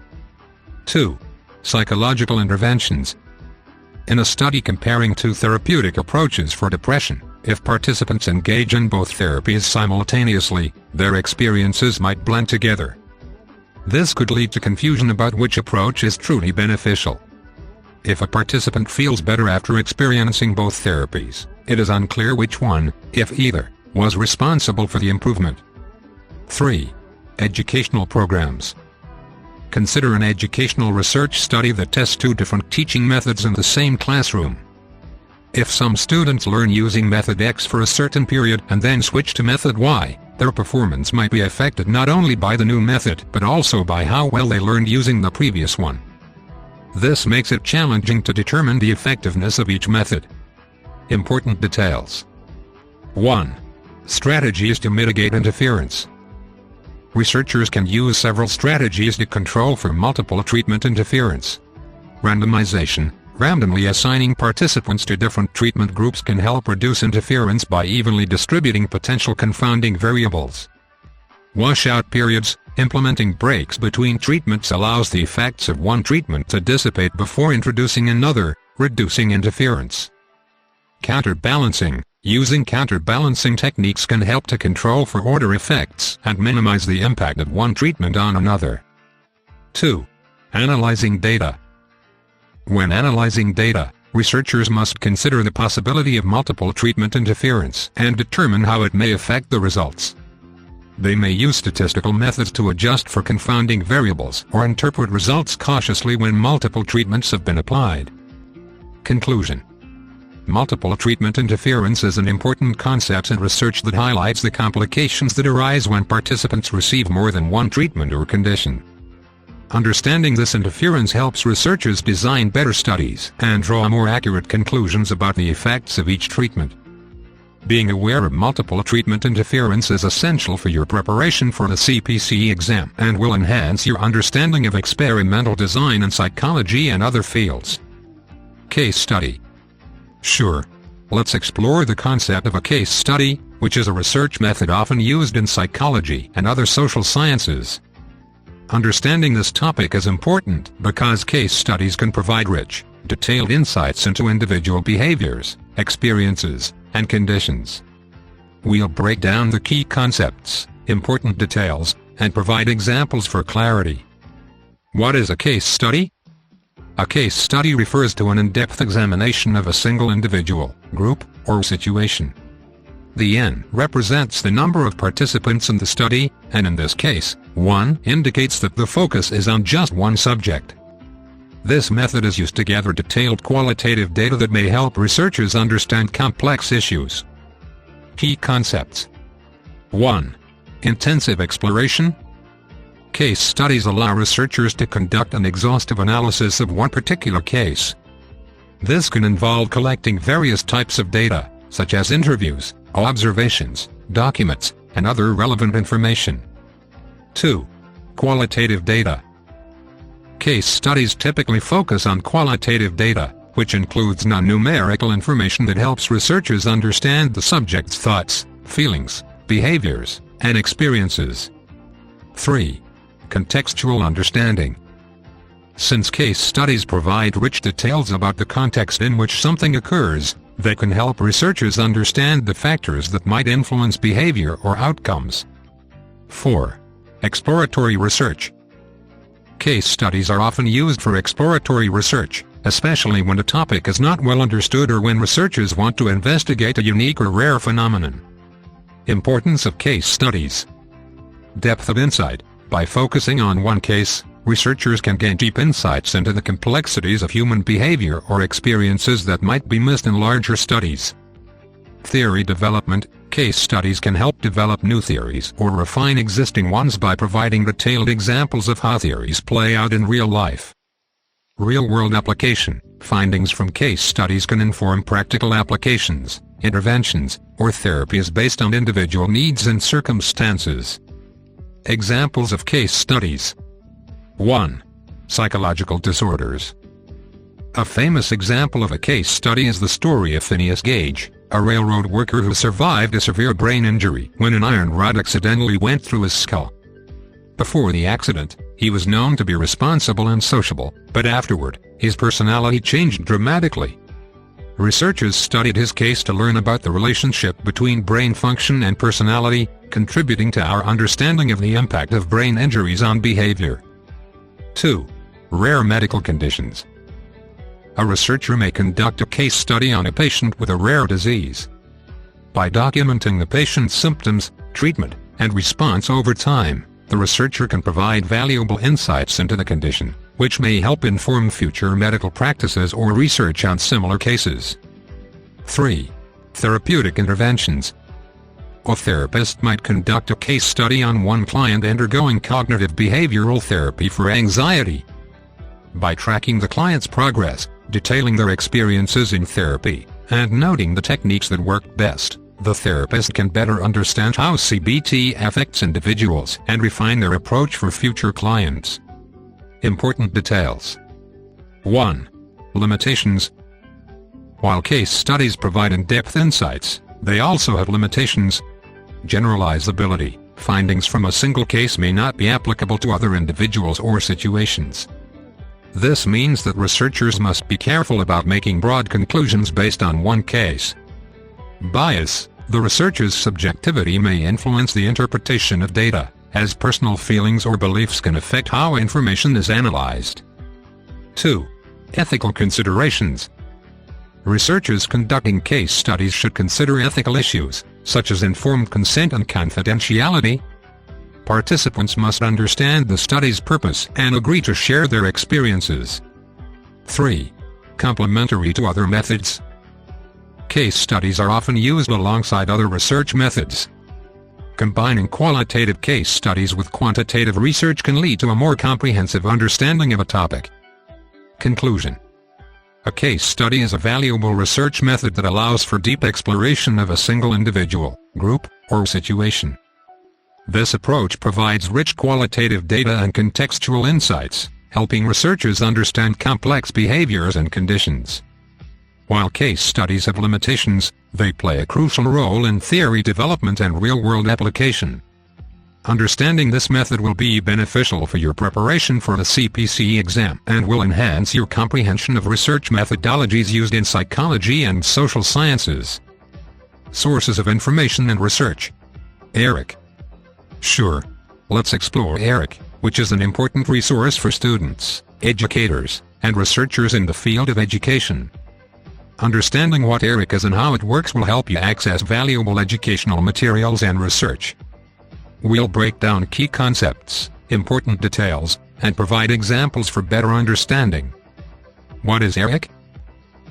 2. Psychological interventions. In a study comparing two therapeutic approaches for depression, if participants engage in both therapies simultaneously, their experiences might blend together. This could lead to confusion about which approach is truly beneficial. If a participant feels better after experiencing both therapies, it is unclear which one, if either, was responsible for the improvement. 3. Educational programs. Consider an educational research study that tests two different teaching methods in the same classroom. If some students learn using method X for a certain period and then switch to method Y, their performance might be affected not only by the new method but also by how well they learned using the previous one. This makes it challenging to determine the effectiveness of each method. Important details. 1. Strategies to mitigate interference. Researchers can use several strategies to control for multiple treatment interference. Randomization. Randomly assigning participants to different treatment groups can help reduce interference by evenly distributing potential confounding variables. Washout periods. Implementing breaks between treatments allows the effects of one treatment to dissipate before introducing another, reducing interference. Counterbalancing. Using counterbalancing techniques can help to control for order effects and minimize the impact of one treatment on another. 2. Analyzing data. When analyzing data, researchers must consider the possibility of multiple treatment interference and determine how it may affect the results. They may use statistical methods to adjust for confounding variables or interpret results cautiously when multiple treatments have been applied. Conclusion. Multiple treatment interference is an important concept in research that highlights the complications that arise when participants receive more than one treatment or condition. Understanding this interference helps researchers design better studies and draw more accurate conclusions about the effects of each treatment. Being aware of multiple treatment interference is essential for your preparation for the CPC exam and will enhance your understanding of experimental design in psychology and other fields. Case study. Sure. Let's explore the concept of a case study, which is a research method often used in psychology and other social sciences. Understanding this topic is important because case studies can provide rich, detailed insights into individual behaviors, experiences, and conditions. We'll break down the key concepts, important details, and provide examples for clarity. What is a case study? A case study refers to an in-depth examination of a single individual, group, or situation. The N represents the number of participants in the study, and in this case, 1 indicates that the focus is on just one subject. This method is used to gather detailed qualitative data that may help researchers understand complex issues. Key concepts. 1. Intensive exploration. Case studies allow researchers to conduct an exhaustive analysis of one particular case. This can involve collecting various types of data, such as interviews, observations, documents, and other relevant information. 2. Qualitative data. Case studies typically focus on qualitative data, which includes non-numerical information that helps researchers understand the subject's thoughts, feelings, behaviors, and experiences. 3. Contextual understanding. Since case studies provide rich details about the context in which something occurs, they can help researchers understand the factors that might influence behavior or outcomes. 4. Exploratory research. Case studies are often used for exploratory research, especially when a topic is not well understood or when researchers want to investigate a unique or rare phenomenon. Importance of case studies. Depth of insight. By focusing on one case, researchers can gain deep insights into the complexities of human behavior or experiences that might be missed in larger studies. Theory development. Case studies can help develop new theories or refine existing ones by providing detailed examples of how theories play out in real life. Real-world application. Findings from case studies can inform practical applications, interventions, or therapies based on individual needs and circumstances. Examples of case studies. 1. Psychological disorders. A famous example of a case study is the story of Phineas Gage, a railroad worker who survived a severe brain injury when an iron rod accidentally went through his skull. Before the accident, he was known to be responsible and sociable, but afterward, his personality changed dramatically. Researchers studied his case to learn about the relationship between brain function and personality, contributing to our understanding of the impact of brain injuries on behavior. 2. Rare medical conditions. A researcher may conduct a case study on a patient with a rare disease. By documenting the patient's symptoms, treatment, and response over time, the researcher can provide valuable insights into the condition, which may help inform future medical practices or research on similar cases. 3. Therapeutic interventions. A therapist might conduct a case study on one client undergoing cognitive behavioral therapy for anxiety. By tracking the client's progress, detailing their experiences in therapy, and noting the techniques that work best, the therapist can better understand how CBT affects individuals and refine their approach for future clients. Important details. 1. Limitations. While case studies provide in-depth insights, they also have limitations. Generalizability. Findings from a single case may not be applicable to other individuals or situations. This means that researchers must be careful about making broad conclusions based on one case. Bias. The researcher's subjectivity may influence the interpretation of data, as personal feelings or beliefs can affect how information is analyzed. 2. Ethical considerations. Researchers conducting case studies should consider ethical issues, such as informed consent and confidentiality. Participants must understand the study's purpose and agree to share their experiences. 3. Complementary to other methods. Case studies are often used alongside other research methods. Combining qualitative case studies with quantitative research can lead to a more comprehensive understanding of a topic. Conclusion. A case study is a valuable research method that allows for deep exploration of a single individual, group, or situation. This approach provides rich qualitative data and contextual insights, helping researchers understand complex behaviors and conditions. While case studies have limitations, they play a crucial role in theory development and real-world application. Understanding this method will be beneficial for your preparation for the CPC exam and will enhance your comprehension of research methodologies used in psychology and social sciences. Sources of information and research. ERIC. Sure. Let's explore ERIC, which is an important resource for students, educators, and researchers in the field of education. Understanding what ERIC is and how it works will help you access valuable educational materials and research. We'll break down key concepts, important details, and provide examples for better understanding. What is ERIC?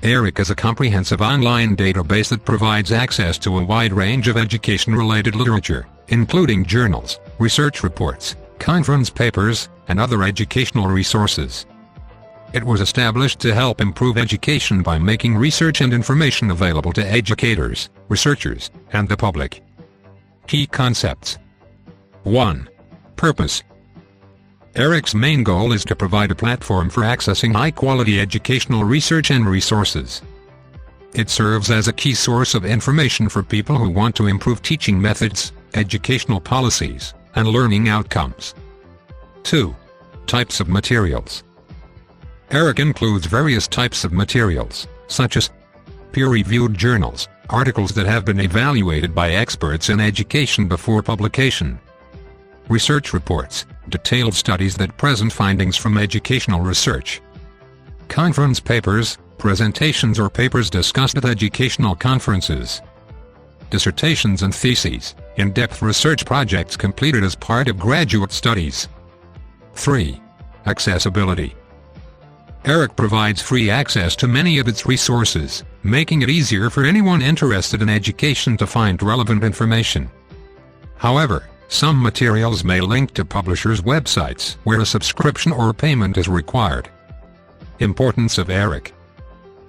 ERIC is a comprehensive online database that provides access to a wide range of education-related literature, including journals, research reports, conference papers, and other educational resources. It was established to help improve education by making research and information available to educators, researchers, and the public. Key concepts. 1. Purpose. ERIC's main goal is to provide a platform for accessing high-quality educational research and resources. It serves as a key source of information for people who want to improve teaching methods, educational policies, and learning outcomes. 2. Types of materials. ERIC includes various types of materials, such as peer-reviewed journals, articles that have been evaluated by experts in education before publication, research reports, detailed studies that present findings from educational research, conference papers, presentations or papers discussed at educational conferences, dissertations and theses, in-depth research projects completed as part of graduate studies. 3. Accessibility. ERIC provides free access to many of its resources, making it easier for anyone interested in education to find relevant information. However, some materials may link to publishers' websites where a subscription or payment is required. Importance of ERIC.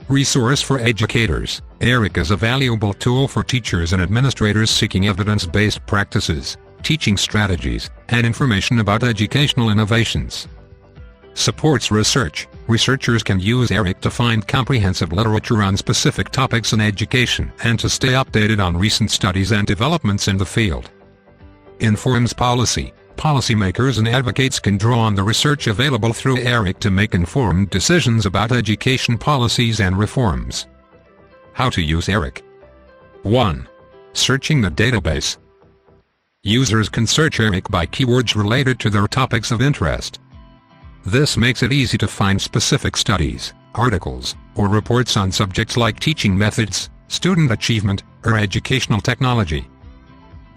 Resource for educators. ERIC is a valuable tool for teachers and administrators seeking evidence-based practices, teaching strategies, and information about educational innovations. Supports research. Researchers can use ERIC to find comprehensive literature on specific topics in education and to stay updated on recent studies and developments in the field. Informs policy. Policymakers and advocates can draw on the research available through ERIC to make informed decisions about education policies and reforms. How to use ERIC. 1. Searching the database. Users can search ERIC by keywords related to their topics of interest. This makes it easy to find specific studies, articles, or reports on subjects like teaching methods, student achievement, or educational technology.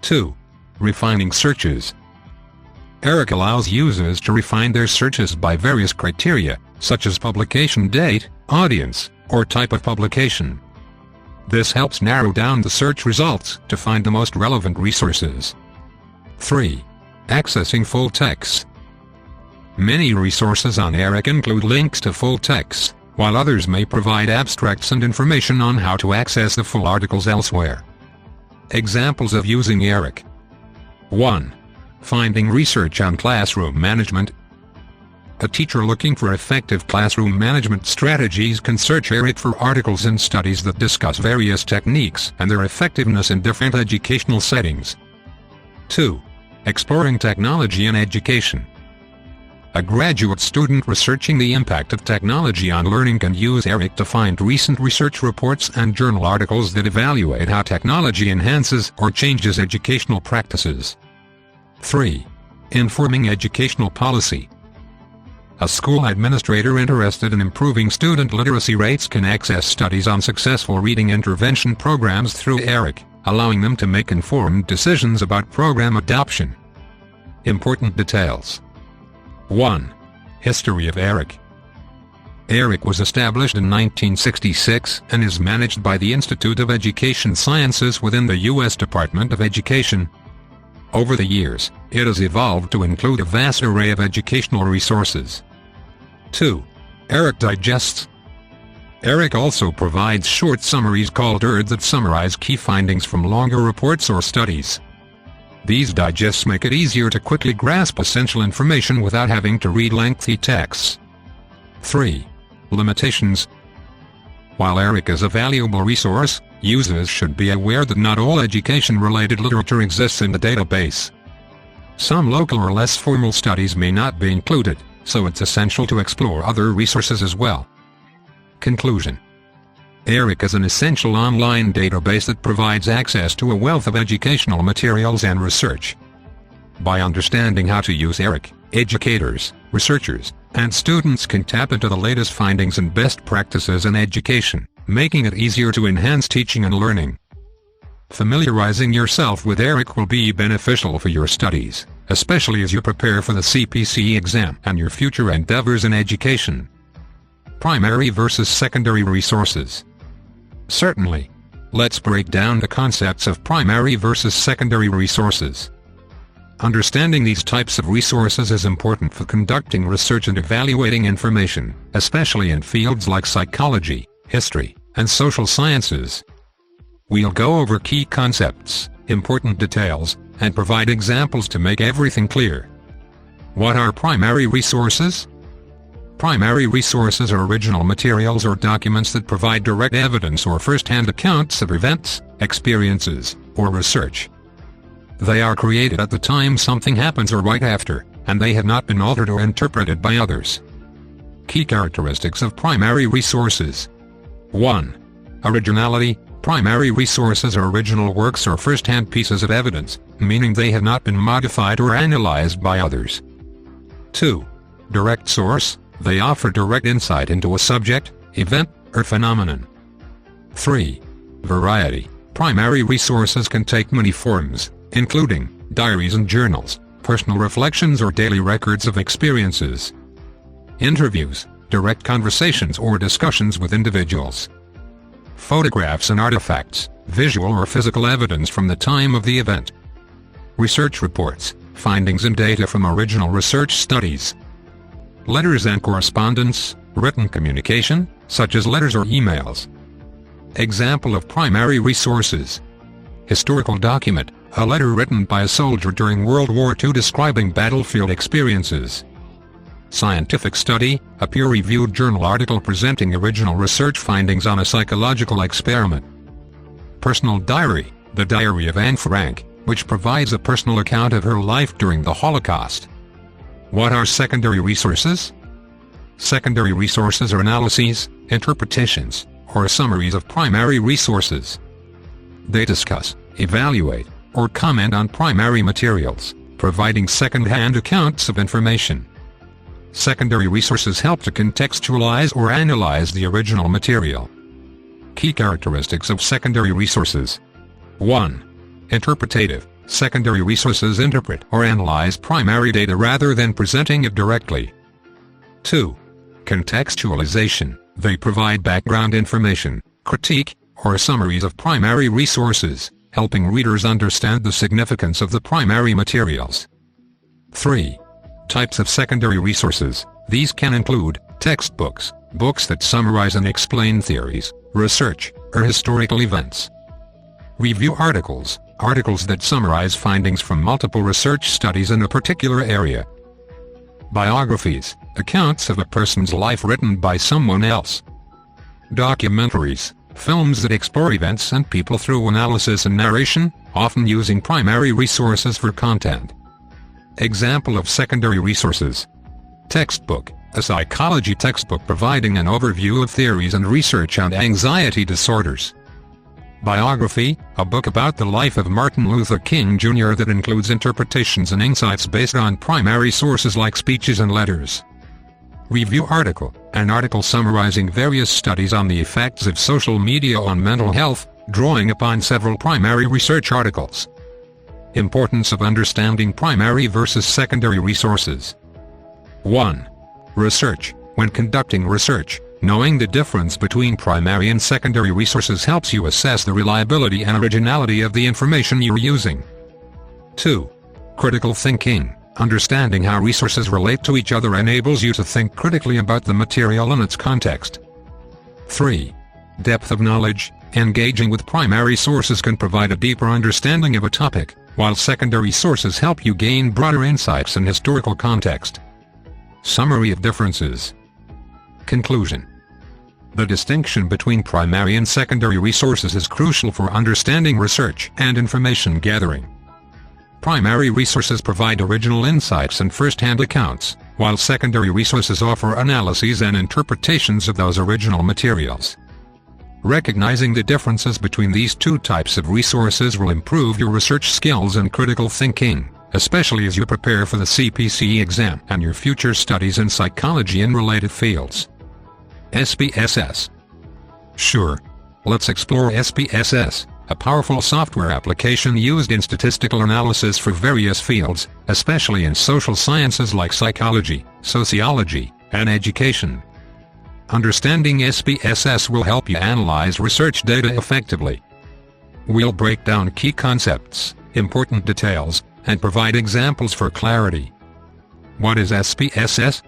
2. Refining searches. ERIC allows users to refine their searches by various criteria, such as publication date, audience, or type of publication. This helps narrow down the search results to find the most relevant resources. 3. Accessing full text. Many resources on ERIC include links to full texts, while others may provide abstracts and information on how to access the full articles elsewhere. Examples of using ERIC. 1. Finding research on classroom management. A teacher looking for effective classroom management strategies can search ERIC for articles and studies that discuss various techniques and their effectiveness in different educational settings. 2. Exploring technology in education. A graduate student researching the impact of technology on learning can use ERIC to find recent research reports and journal articles that evaluate how technology enhances or changes educational practices. 3. Informing educational policy. A school administrator interested in improving student literacy rates can access studies on successful reading intervention programs through ERIC, allowing them to make informed decisions about program adoption. Important details. 1. History of ERIC. ERIC was established in 1966 and is managed by the Institute of Education Sciences within the U.S. Department of Education. Over the years, it has evolved to include a vast array of educational resources. 2. ERIC Digests. ERIC also provides short summaries called ERD that summarize key findings from longer reports or studies. These digests make it easier to quickly grasp essential information without having to read lengthy texts. 3. Limitations. While ERIC is a valuable resource, users should be aware that not all education-related literature exists in the database. Some local or less formal studies may not be included, so it's essential to explore other resources as well. Conclusion. ERIC is an essential online database that provides access to a wealth of educational materials and research. By understanding how to use ERIC, educators, researchers, and students can tap into the latest findings and best practices in education, making it easier to enhance teaching and learning. Familiarizing yourself with ERIC will be beneficial for your studies, especially as you prepare for the CPC exam and your future endeavors in education. Primary versus secondary resources. Certainly. Let's break down the concepts of primary versus secondary resources. Understanding these types of resources is important for conducting research and evaluating information, especially in fields like psychology, history, and social sciences. We'll go over key concepts, important details, and provide examples to make everything clear. What are primary resources? Primary resources are original materials or documents that provide direct evidence or first-hand accounts of events, experiences, or research. They are created at the time something happens or right after, and they have not been altered or interpreted by others. Key characteristics of primary resources. 1. Originality. Primary resources are original works or first-hand pieces of evidence, meaning they have not been modified or analyzed by others. 2. Direct source. They offer direct insight into a subject, event, or phenomenon. 3. Variety. Primary resources can take many forms, including diaries and journals, personal reflections or daily records of experiences. Interviews, direct conversations or discussions with individuals. Photographs and artifacts, visual or physical evidence from the time of the event. Research reports, findings and data from original research studies. Letters and correspondence, written communication, such as letters or emails. Example of primary resources. Historical document, a letter written by a soldier during World War II describing battlefield experiences. Scientific study, a peer-reviewed journal article presenting original research findings on a psychological experiment. Personal diary, the diary of Anne Frank, which provides a personal account of her life during the Holocaust. What are secondary resources? Secondary resources are analyses, interpretations, or summaries of primary resources. They discuss, evaluate, or comment on primary materials, providing second-hand accounts of information. Secondary resources help to contextualize or analyze the original material. Key characteristics of secondary resources. 1. Interpretative. Secondary resources interpret or analyze primary data rather than presenting it directly. 2. Contextualization. They provide background information, critique, or summaries of primary resources, helping readers understand the significance of the primary materials. 3. Types of secondary resources. These can include textbooks, books that summarize and explain theories, research, or historical events. Review articles. Articles that summarize findings from multiple research studies in a particular area. Biographies, accounts of a person's life written by someone else. Documentaries, films that explore events and people through analysis and narration, often using primary resources for content. Example of secondary resources. Textbook, a psychology textbook providing an overview of theories and research on anxiety disorders. Biography, a book about the life of Martin Luther King Jr. that includes interpretations and insights based on primary sources like speeches and letters. Review article, an article summarizing various studies on the effects of social media on mental health, drawing upon several primary research articles. Importance of understanding primary versus secondary resources. 1. Research. When conducting research, knowing the difference between primary and secondary resources helps you assess the reliability and originality of the information you're using. 2. Critical thinking. Understanding how resources relate to each other enables you to think critically about the material and its context. 3. Depth of knowledge. Engaging with primary sources can provide a deeper understanding of a topic, while secondary sources help you gain broader insights and historical context. Summary of differences. Conclusion. The distinction between primary and secondary resources is crucial for understanding research and information gathering. Primary resources provide original insights and first-hand accounts, while secondary resources offer analyses and interpretations of those original materials. Recognizing the differences between these two types of resources will improve your research skills and critical thinking, especially as you prepare for the CPC exam and your future studies in psychology and related fields. SPSS. Sure. Let's explore SPSS, a powerful software application used in statistical analysis for various fields, especially in social sciences like psychology, sociology, and education. Understanding SPSS will help you analyze research data effectively. We'll break down key concepts, important details, and provide examples for clarity. What is SPSS?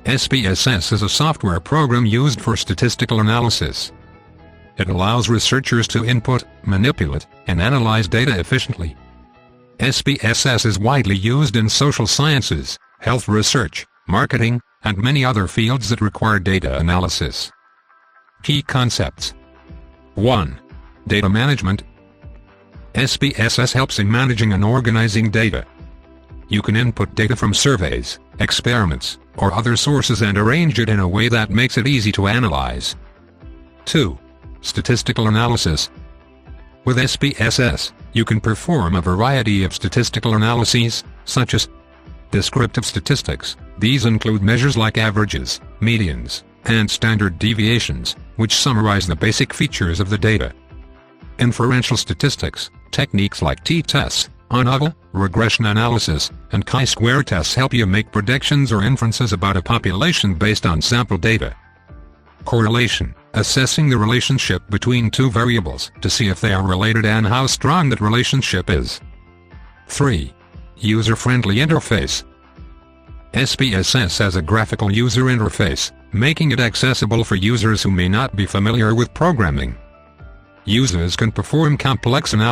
SPSS is a software program used for statistical analysis. It allows researchers to input, manipulate, and analyze data efficiently. SPSS is widely used in social sciences, health research, marketing, and many other fields that require data analysis. Key concepts. 1. Data management. SPSS helps in managing and organizing data. You can input data from surveys, experiments, or other sources and arrange it in a way that makes it easy to analyze. 2. Statistical analysis. With SPSS, you can perform a variety of statistical analyses, such as descriptive statistics. These include measures like averages, medians, and standard deviations, which summarize the basic features of the data. Inferential statistics. Techniques like t-tests, ANOVA, regression analysis, and chi-square tests help you make predictions or inferences about a population based on sample data. Correlation. Assessing the relationship between two variables to see if they are related and how strong that relationship is. 3. User-friendly interface. SPSS has a graphical user interface, making it accessible for users who may not be familiar with programming. Users can perform complex analysis